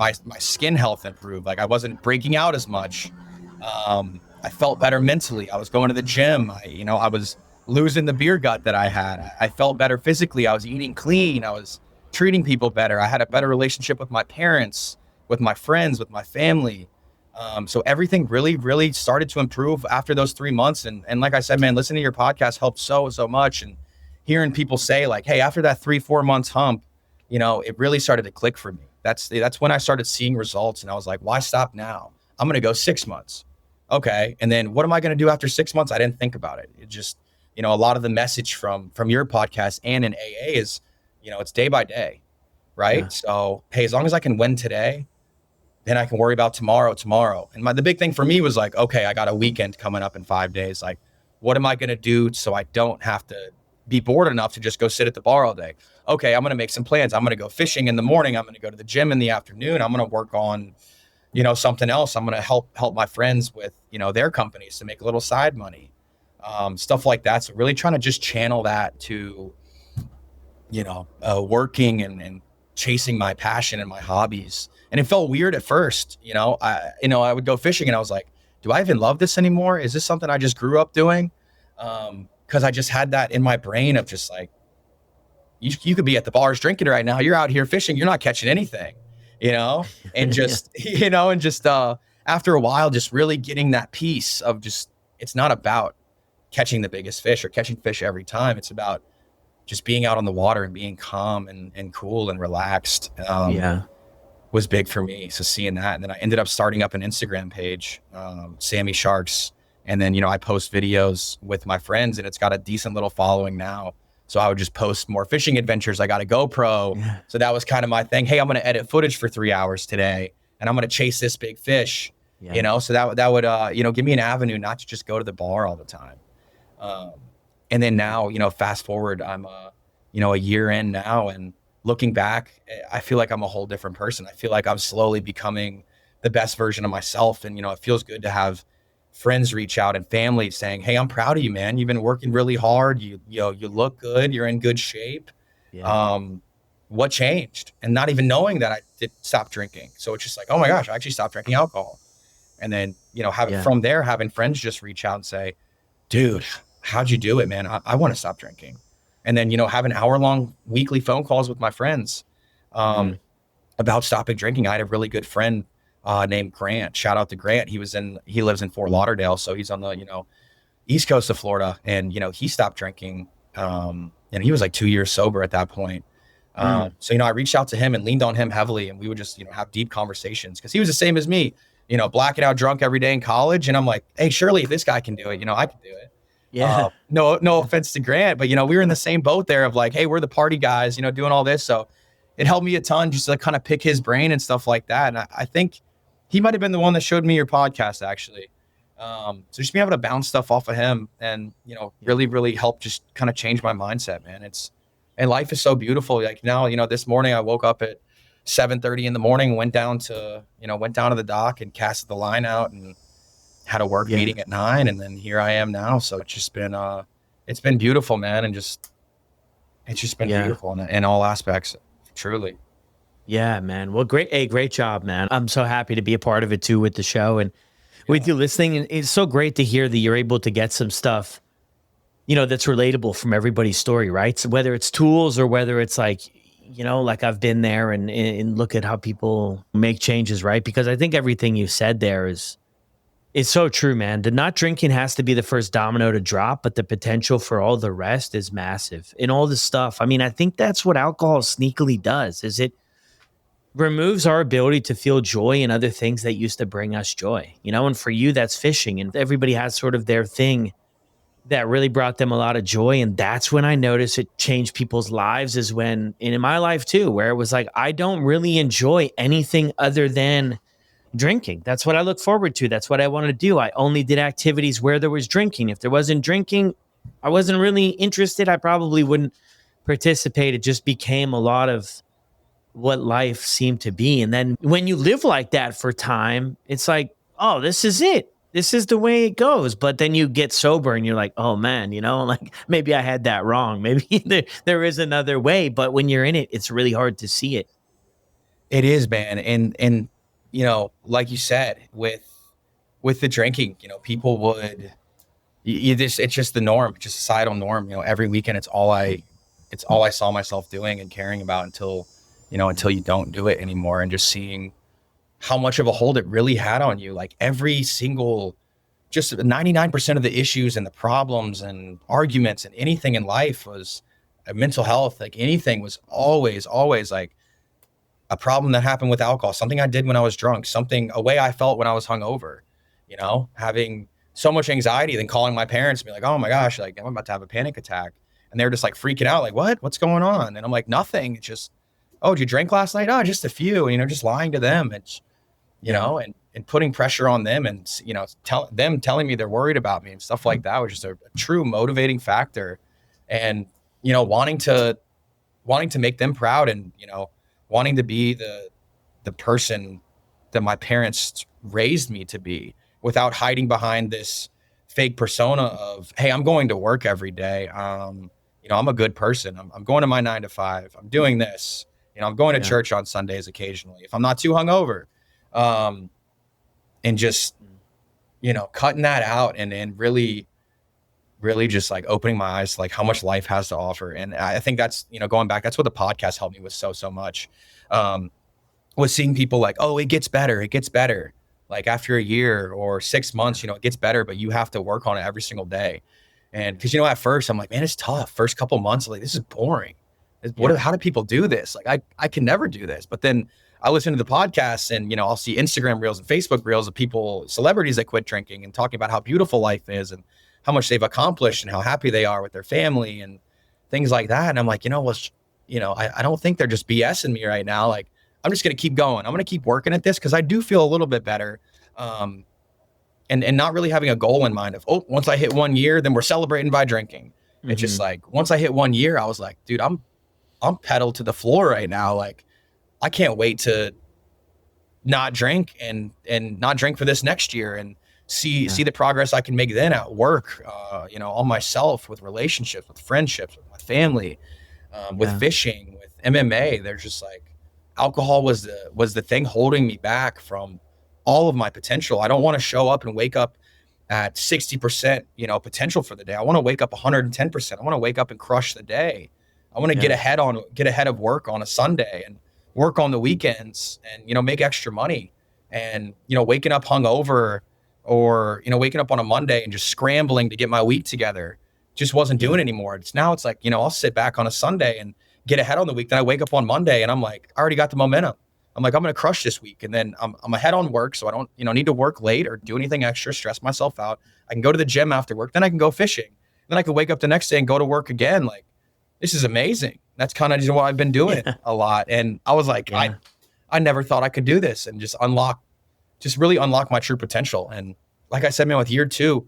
health improved. Like, I wasn't breaking out as much. I felt better mentally. I was going to the gym. I was losing the beer gut that I had. I felt better physically. I was eating clean. I was treating people better. I had a better relationship with my parents, with my friends, with my family. So everything really, really started to improve after those 3 months. And like I said, man, listening to your podcast helped so much. And hearing people say like, hey, after that 3-4 months hump, it really started to click for me. That's when I started seeing results, and I was like, why stop now? I'm going to go 6 months. Okay. And then what am I going to do after 6 months? I didn't think about it. It just, a lot of the message from your podcast and in AA is, it's day by day. Right. Yeah. So, hey, as long as I can win today, then I can worry about tomorrow. And the big thing for me was like, okay, I got a weekend coming up in 5 days. Like, what am I going to do so I don't have to be bored enough to just go sit at the bar all day? Okay, I'm going to make some plans. I'm going to go fishing in the morning. I'm going to go to the gym in the afternoon. I'm going to work on, something else. I'm going to help my friends with, their companies to make a little side money, stuff like that. So really trying to just channel that to, working and chasing my passion and my hobbies. And it felt weird at first. I would go fishing and I was like, do I even love this anymore? Is this something I just grew up doing? Because I just had that in my brain of just like, you could be at the bars drinking right now. You're out here fishing. You're not catching anything, and just, after a while, just really getting that piece of just, it's not about catching the biggest fish or catching fish every time. It's about just being out on the water and being calm and cool and relaxed. Was big for me. So seeing that, and then I ended up starting up an Instagram page, Sammy Sharks. And then, I post videos with my friends, and it's got a decent little following now. So I would just post more fishing adventures. I got a GoPro. Yeah. So that was kind of my thing. Hey, I'm going to edit footage for 3 hours today, and I'm going to chase this big fish, so that would, give me an avenue not to just go to the bar all the time. And then now, fast forward, I'm, a year in now, and looking back, I feel like I'm a whole different person. I feel like I'm slowly becoming the best version of myself. And, it feels good to have friends reach out and family saying, hey, I'm proud of you, man. You've been working really hard. You look good. You're in good shape. Yeah. What changed? And not even knowing that I did stop drinking. So it's just like, oh my gosh, I actually stopped drinking alcohol. And then, from there, having friends just reach out and say, dude, how'd you do it, man? I want to stop drinking. And then, having hour-long weekly phone calls with my friends about stopping drinking. I had a really good friend named Grant. Shout out to Grant. He lives in Fort Lauderdale. So he's on the, East Coast of Florida. And, he stopped drinking And he was like 2 years sober at that point. So, I reached out to him and leaned on him heavily, and we would just, have deep conversations, because he was the same as me, blacking out drunk every day in college. And I'm like, hey, surely if this guy can do it, I can do it. Yeah. No offense to Grant, but, we were in the same boat there of like, hey, we're the party guys, doing all this. So it helped me a ton just to kind of pick his brain and stuff like that. And I think he might've been the one that showed me your podcast, actually. So just being able to bounce stuff off of him and, really, really help just kind of change my mindset, man. And life is so beautiful. Like now, this morning I woke up at 7:30 in the morning, went down to the dock and casted the line out and had a work meeting at 9. And then here I am now. So it's been beautiful, man. And it's just been beautiful in all aspects, truly. Yeah, man. Well, great job, man. I'm so happy to be a part of it too with the show and with you listening. And it's so great to hear that you're able to get some stuff, that's relatable from everybody's story, right? So whether it's tools or whether it's like, like I've been there and look at how people make changes, right? Because I think everything you said there is so true, man. The not drinking has to be the first domino to drop, but the potential for all the rest is massive. And all this stuff. I mean, I think that's what alcohol sneakily does, is it removes our ability to feel joy in other things that used to bring us joy, and for you, that's fishing, and everybody has sort of their thing that really brought them a lot of joy. And that's when I noticed it changed people's lives, is when, and in my life too, where it was like, I don't really enjoy anything other than drinking. That's what I look forward to. That's what I want to do. I only did activities where there was drinking. If there wasn't drinking, I wasn't really interested. I probably wouldn't participate. It just became a lot of what life seemed to be. And then when you live like that for time, it's like, oh, this is it. This is the way it goes. But then you get sober and you're like, oh man, like maybe I had that wrong. Maybe there is another way. But when you're in it, it's really hard to see it. It is, man. And, like you said, with the drinking, people would, it's just the norm, just societal norm, every weekend, it's all I saw myself doing and caring about until you don't do it anymore, and just seeing how much of a hold it really had on you. Like every single, just 99% of the issues and the problems and arguments and anything in life was mental health. Like anything was always like a problem that happened with alcohol, something I did when I was drunk, a way I felt when I was hungover, having so much anxiety, then calling my parents and be like, oh my gosh, like I'm about to have a panic attack. And they're just like freaking out, like, what's going on? And I'm like, nothing. It's just, oh, did you drink last night? Oh, just a few, just lying to them. It's, and putting pressure on them, and, telling me they're worried about me and stuff like that was just a true motivating factor. And, wanting to make them proud, and, wanting to be the person that my parents raised me to be, without hiding behind this fake persona of, hey, I'm going to work every day. I'm a good person. I'm going to my 9 to 5. I'm doing this. I'm going to church on Sundays occasionally if I'm not too hungover. And just, cutting that out and really, really just like opening my eyes to like how much life has to offer. And I think that's, going back, that's what the podcast helped me with so much. Was seeing people like, oh, it gets better. It gets better. Like after a year or 6 months, it gets better, but you have to work on it every single day. And because, at first I'm like, man, it's tough. First couple months, like, this is boring. How do people do this? Like, I can never do this. But then I listen to the podcasts and, I'll see Instagram reels and Facebook reels of celebrities that quit drinking and talking about how beautiful life is and how much they've accomplished and how happy they are with their family and things like that. And I'm like, I don't think they're just BSing me right now. Like, I'm just going to keep going. I'm going to keep working at this because I do feel a little bit better. And not really having a goal in mind of, oh, once I hit 1 year, then we're celebrating by drinking. Mm-hmm. It's just like, once I hit 1 year, I was like, dude, I'm pedal to the floor right now. Like, I can't wait to not drink and not drink for this next year and see the progress I can make then at work, on myself, with relationships, with friendships, with my family, with fishing, with MMA. There's just like, alcohol was the thing holding me back from all of my potential. I don't want to show up and wake up at 60%, potential for the day. I want to wake up 110%. I want to wake up and crush the day. I want to get ahead of work on a Sunday and work on the weekends and, make extra money. And, waking up hungover or, waking up on a Monday and just scrambling to get my week together just wasn't doing anymore. It's like, I'll sit back on a Sunday and get ahead on the week. Then I wake up on Monday and I'm like, I already got the momentum. I'm like, I'm going to crush this week. And then I'm ahead on work. So I don't, need to work late or do anything extra, stress myself out. I can go to the gym after work. Then I can go fishing. Then I can wake up the next day and go to work again. Like, this is amazing. That's kind of what I've been doing a lot. And I was like, I never thought I could do this and just really unlock my true potential. And like I said, man, with year 2,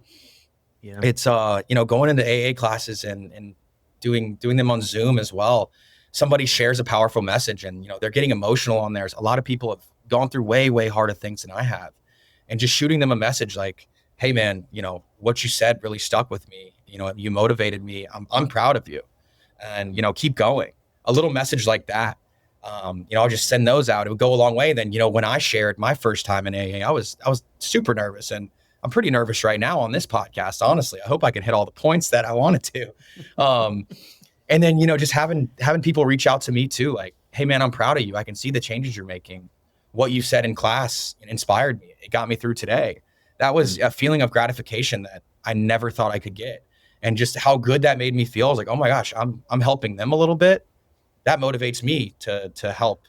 it's, going into AA classes and doing them on Zoom as well. Somebody shares a powerful message and, they're getting emotional on there. A lot of people have gone through way, way harder things than I have. And just shooting them a message like, hey man, what you said really stuck with me. You motivated me. I'm proud of you and, keep going. A little message like that. I'll just send those out. It would go a long way. Then, when I shared my first time in AA, I was super nervous, and I'm pretty nervous right now on this podcast. Honestly, I hope I can hit all the points that I wanted to. And then, just having people reach out to me too, like, hey man, I'm proud of you. I can see the changes you're making. What you said in class inspired me. It got me through today. That was a feeling of gratification that I never thought I could get. And just how good that made me feel. I was like, oh my gosh, I'm helping them a little bit. That motivates me to help,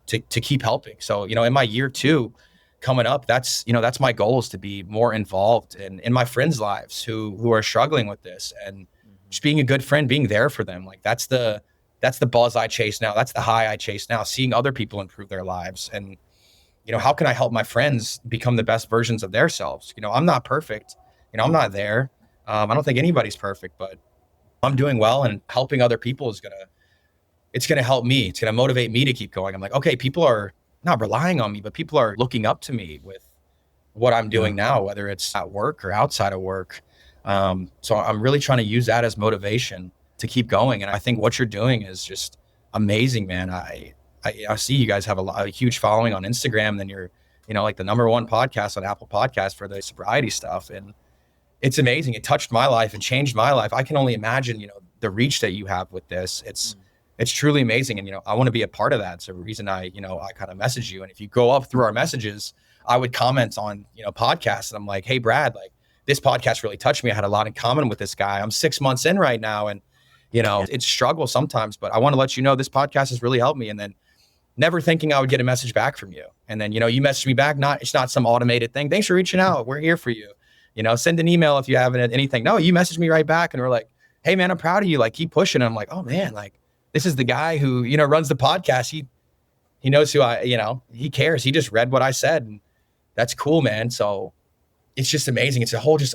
to keep helping. So, in my year 2 coming up, that's my goal, is to be more involved in my friends' lives who are struggling with this, and just being a good friend, being there for them. Like that's the buzz I chase now. That's the high I chase now, seeing other people improve their lives. And, how can I help my friends become the best versions of themselves? I'm not perfect. I'm not there. I don't think anybody's perfect, but I'm doing well, and helping other people it's going to help me. It's going to motivate me to keep going. I'm like, okay, people are not relying on me, but people are looking up to me with what I'm doing now, whether it's at work or outside of work. So I'm really trying to use that as motivation to keep going. And I think what you're doing is just amazing, man. I see you guys have a huge following on Instagram, and then you're, like the #1 podcast on Apple Podcasts for the sobriety stuff. And it's amazing. It touched my life and changed my life. I can only imagine, the reach that you have with this. It's truly amazing. And, I want to be a part of that. So the reason I kind of message you. And if you go up through our messages, I would comment on, podcasts. And I'm like, hey, Brad, like this podcast really touched me. I had a lot in common with this guy. I'm 6 months in right now. And, it's struggle sometimes, but I want to let you know this podcast has really helped me. And then never thinking I would get a message back from you. And then, you message me back. It's not some automated thing. Thanks for reaching out. We're here for you. Send an email if you have anything. No, you messaged me right back and we're like, hey man, I'm proud of you. Like keep pushing. And I'm like, oh man, like, this is the guy who, runs the podcast. He knows who he cares. He just read what I said, and that's cool, man. So it's just amazing. It's a whole an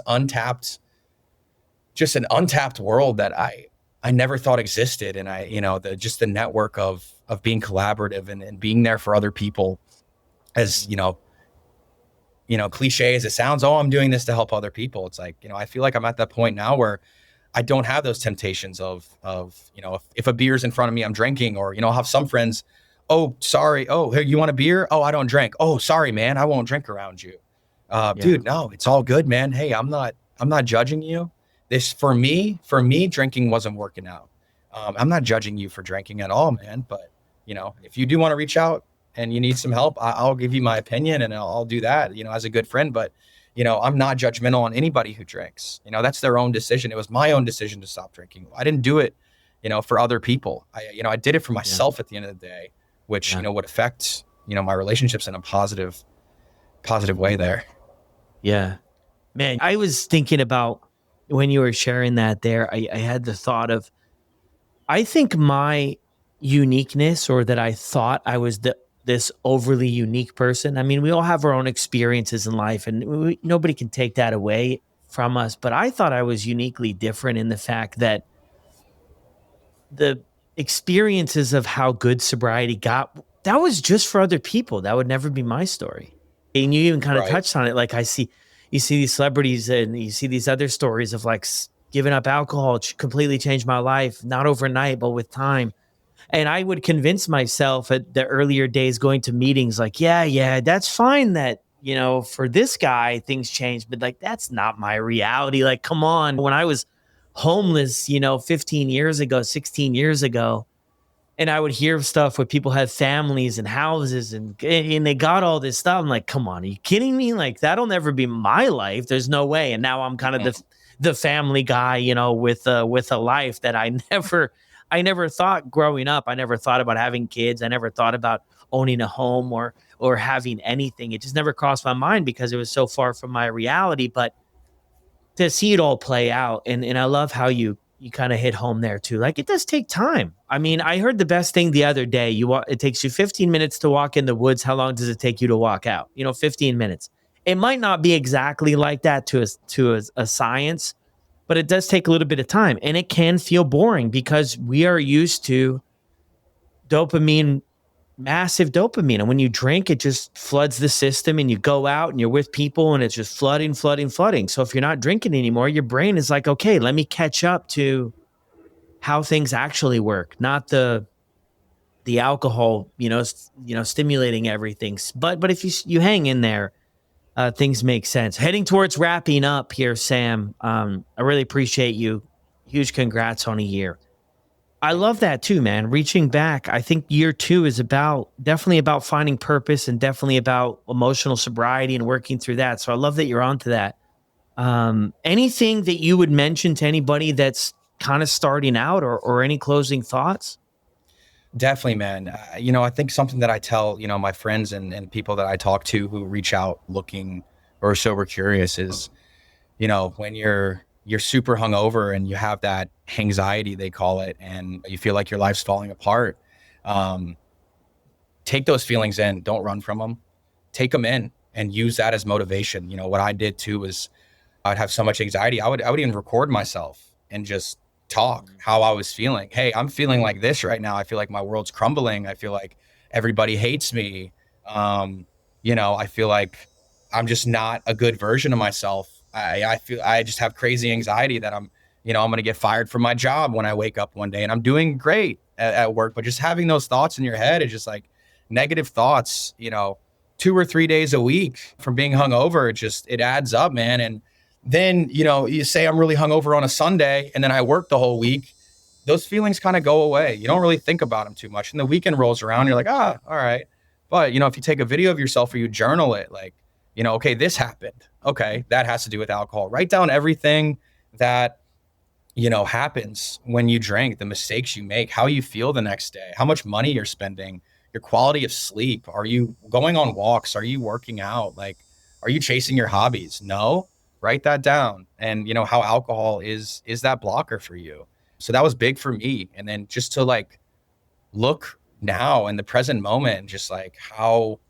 untapped world that I never thought existed. And the network of being collaborative and being there for other people, as, cliche as it sounds, oh, I'm doing this to help other people. It's like, I feel like I'm at that point now where I don't have those temptations of if a beer's in front of me, I'm drinking, or, I'll have some friends, oh, sorry. Oh, here, you want a beer? Oh, I don't drink. Oh, sorry, man. I won't drink around you. Dude, no, it's all good, man. Hey, I'm not judging you. This for me, drinking wasn't working out. I'm not judging you for drinking at all, man. But, if you do want to reach out and you need some help, I'll give you my opinion, and I'll do that, as a good friend. But I'm not judgmental on anybody who drinks. That's their own decision. It was my own decision to stop drinking. I didn't do it, for other people. I did it for myself at the end of the day, which, would affect, my relationships in a positive way there. Yeah, man, I was thinking about when you were sharing that there, I had the thought of, I think my uniqueness, or that I thought I was this overly unique person. I mean, we all have our own experiences in life, and nobody can take that away from us. But I thought I was uniquely different in the fact that the experiences of how good sobriety got, that was just for other people. That would never be my story. And you even kind of touched on it. Like you see these celebrities, and you see these other stories of like giving up alcohol completely changed my life, not overnight, but with time. And I would convince myself at the earlier days going to meetings like, yeah, that's fine that, for this guy, things changed, but like, that's not my reality. Like, come on. When I was homeless, 15 years ago, 16 years ago, and I would hear stuff where people have families and houses and they got all this stuff. I'm like, come on, are you kidding me? Like, that'll never be my life. There's no way. And now I'm kind of the family guy, with a life that I never thought growing up. I never thought about having kids. I never thought about owning a home or having anything. It just never crossed my mind because it was so far from my reality. But to see it all play out, and I love how you kind of hit home there too. Like, it does take time. I mean, I heard the best thing the other day. It takes you 15 minutes to walk in the woods. How long does it take you to walk out? 15 minutes. It might not be exactly like that to a science, but it does take a little bit of time, and it can feel boring because we are used to dopamine, massive dopamine. And when you drink, it just floods the system, and you go out and you're with people and it's just flooding, flooding, flooding. So if you're not drinking anymore, your brain is like, okay, let me catch up to how things actually work, not the alcohol, stimulating everything. But if you hang in there, things make sense. Heading towards wrapping up here, Sam. I really appreciate you. Huge congrats on a year. I love that too, man. Reaching back, I think year 2 is definitely about finding purpose and definitely about emotional sobriety and working through that. So I love that you're onto that. Anything that you would mention to anybody that's kind of starting out, or any closing thoughts? Definitely, man. I think something that I tell, my friends and people that I talk to who reach out looking or sober curious is, when you're super hungover and you have that anxiety, they call it, and you feel like your life's falling apart. Take those feelings in, don't run from them, take them in and use that as motivation. What I did too was I'd have so much anxiety. I would even record myself and just talk how I was feeling. Hey, I'm feeling like this right now. I feel like my world's crumbling. I feel like everybody hates me. I feel like I'm just not a good version of myself. I feel I just have crazy anxiety that I'm going to get fired from my job when I wake up one day, and I'm doing great at work. But just having those thoughts in your head is just like negative thoughts, 2 or 3 days a week from being hungover. It adds up, man. And then, you say I'm really hungover on a Sunday and then I work the whole week. Those feelings kind of go away. You don't really think about them too much. And the weekend rolls around, you're like, all right. But, if you take a video of yourself or you journal it, like, okay, this happened. Okay, that has to do with alcohol. Write down everything that, happens when you drink, the mistakes you make, how you feel the next day, how much money you're spending, your quality of sleep. Are you going on walks? Are you working out? Like, are you chasing your hobbies? No. Write that down. And how alcohol is that blocker for you. So that was big for me. And then just to like look now in the present moment, and just like how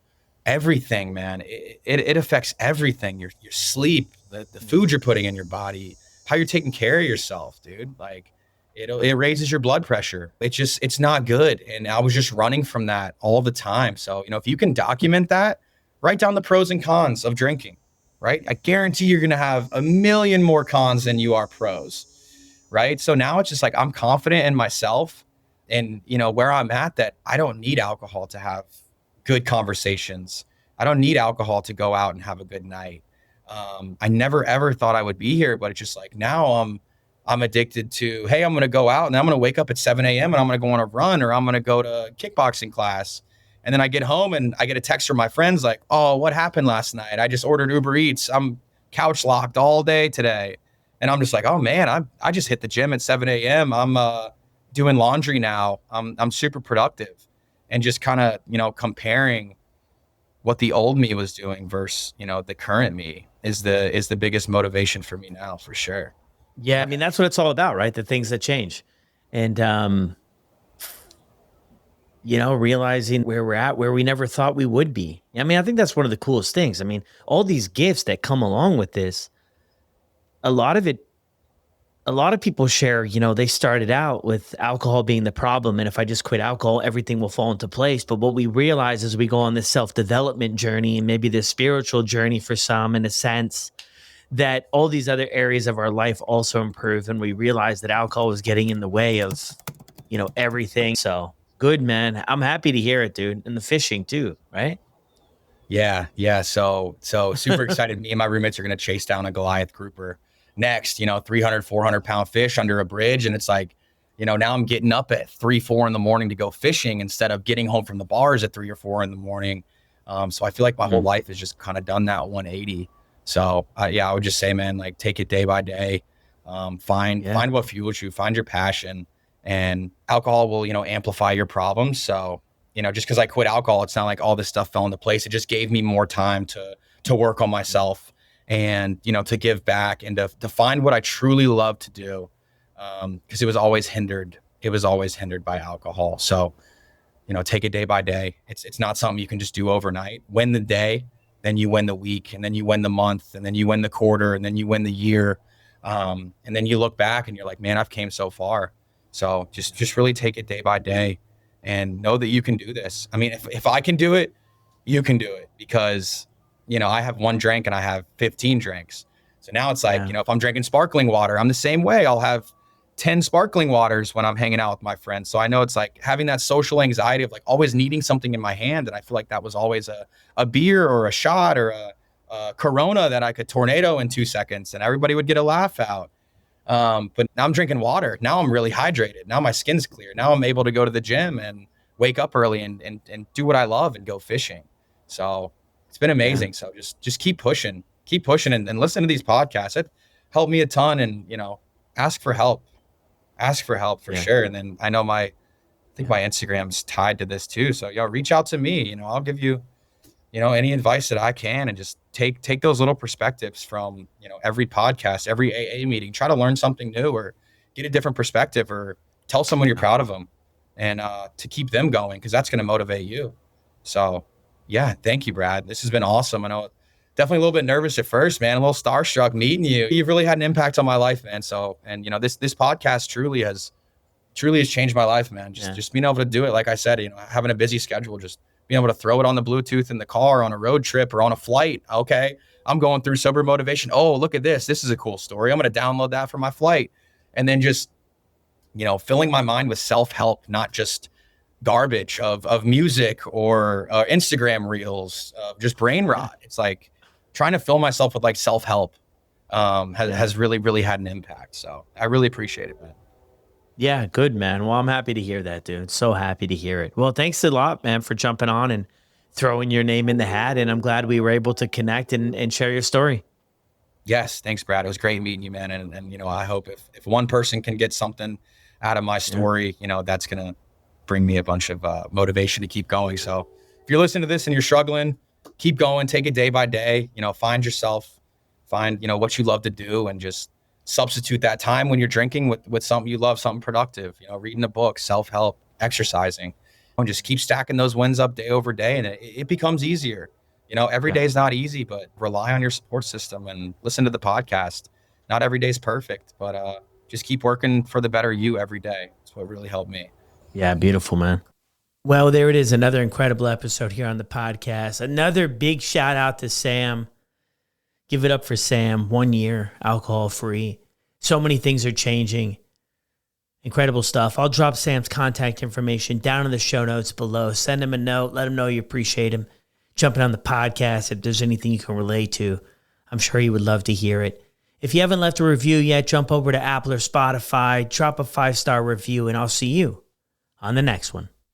everything, man, it affects everything. Your sleep, the food you're putting in your body, how you're taking care of yourself, dude. Like it raises your blood pressure. It's not good. And I was just running from that all the time. So, if you can document that, write down the pros and cons of drinking. Right? I guarantee you're going to have a million more cons than you are pros. Right? So now it's just like, I'm confident in myself and, where I'm at, that I don't need alcohol to have good conversations. I don't need alcohol to go out and have a good night. I never, ever thought I would be here, but it's just like, now I'm addicted to, hey, I'm going to go out and I'm going to wake up at 7 a.m. and I'm going to go on a run, or I'm going to go to kickboxing class. And then I get home and I get a text from my friends like, oh, what happened last night? I just ordered Uber Eats. I'm couch locked all day today. And I'm just like, oh man, I just hit the gym at 7 a.m. I'm doing laundry now. I'm super productive. And just kind of, comparing what the old me was doing versus, the current me is the biggest motivation for me now, for sure. Yeah. I mean, that's what it's all about, right? The things that change. And, realizing where we're at, where we never thought we would be. I mean, I think that's one of the coolest things. I mean, all these gifts that come along with this, a lot of people share, they started out with alcohol being the problem. And if I just quit alcohol, everything will fall into place. But what we realize as we go on this self-development journey, and maybe this spiritual journey for some, in a sense, that all these other areas of our life also improve. And we realize that alcohol was getting in the way of, everything. So good, man. I'm happy to hear it, dude. And the fishing too, right? Yeah. So super excited. Me and my roommates are going to chase down a Goliath grouper next, 300, 400 pound fish under a bridge. And it's like, now I'm getting up at 3, 4 in the morning to go fishing instead of getting home from the bars at 3 or 4 in the morning. So I feel like my whole life has just kind of done that 180. So I would just say, man, like take it day by day. Find what fuels you, find your passion, and alcohol will, amplify your problems. So, just because I quit alcohol, it's not like all this stuff fell into place. It just gave me more time to work on myself and, to give back and to find what I truly love to do. Because it was always hindered. It was always hindered by alcohol. So, take it day by day. It's not something you can just do overnight. Win the day, then you win the week, and then you win the month, and then you win the quarter, and then you win the year. And then you look back and you're like, man, I've came so far. So just really take it day by day and know that you can do this. I mean, if I can do it, you can do it, because, I have one drink and I have 15 drinks. So now it's like, if I'm drinking sparkling water, I'm the same way. I'll have 10 sparkling waters when I'm hanging out with my friends. So I know it's like having that social anxiety of like always needing something in my hand. And I feel like that was always a beer or a shot or a Corona that I could tornado in 2 seconds and everybody would get a laugh out. But now I'm drinking water. Now I'm really hydrated. Now my skin's clear. Now I'm able to go to the gym and wake up early and do what I love and go fishing. So it's been amazing. So just keep pushing and listen to these podcasts. It helped me a ton. And, ask for help for sure. And then I know I think my Instagram's tied to this too. So reach out to me, I'll give you, any advice that I can, and just take those little perspectives from, every podcast, every AA meeting, try to learn something new or get a different perspective or tell someone you're proud of them and to keep them going, because that's going to motivate you. So yeah, thank you, Brad. This has been awesome. I know definitely a little bit nervous at first, man, a little starstruck meeting you. You've really had an impact on my life, man. So, and this podcast truly has changed my life, man. Just being able to do it. Like I said, having a busy schedule, just being able to throw it on the Bluetooth in the car on a road trip or on a flight. Okay, I'm going through sober motivation. Oh, look at this. This is a cool story. I'm going to download that for my flight. And then just, filling my mind with self-help, not just garbage of music or Instagram reels, just brain rot. It's like trying to fill myself with like self-help has really, really had an impact. So I really appreciate it, man. Yeah, good, man. Well, I'm happy to hear that, dude. So happy to hear it. Well, thanks a lot, man, for jumping on and throwing your name in the hat. And I'm glad we were able to connect and share your story. Yes. Thanks, Brad. It was great meeting you, man. And I hope if one person can get something out of my story, that's going to bring me a bunch of motivation to keep going. So if you're listening to this and you're struggling, keep going, take it day by day, find yourself, find, what you love to do, and just substitute that time when you're drinking with something you love, something productive, reading a book, self-help, exercising, and just keep stacking those wins up day over day. And it becomes easier. Every day is not easy, but rely on your support system and listen to the podcast. Not every day is perfect, but just keep working for the better you every day. That's what really helped me. Yeah, beautiful, man. Well, there it is. Another incredible episode here on the podcast. Another big shout out to Sam. Give it up for Sam. 1 year, alcohol-free. So many things are changing. Incredible stuff. I'll drop Sam's contact information down in the show notes below. Send him a note. Let him know you appreciate him jumping on the podcast. If there's anything you can relate to, I'm sure he would love to hear it. If you haven't left a review yet, jump over to Apple or Spotify, drop a 5-star review, and I'll see you on the next one.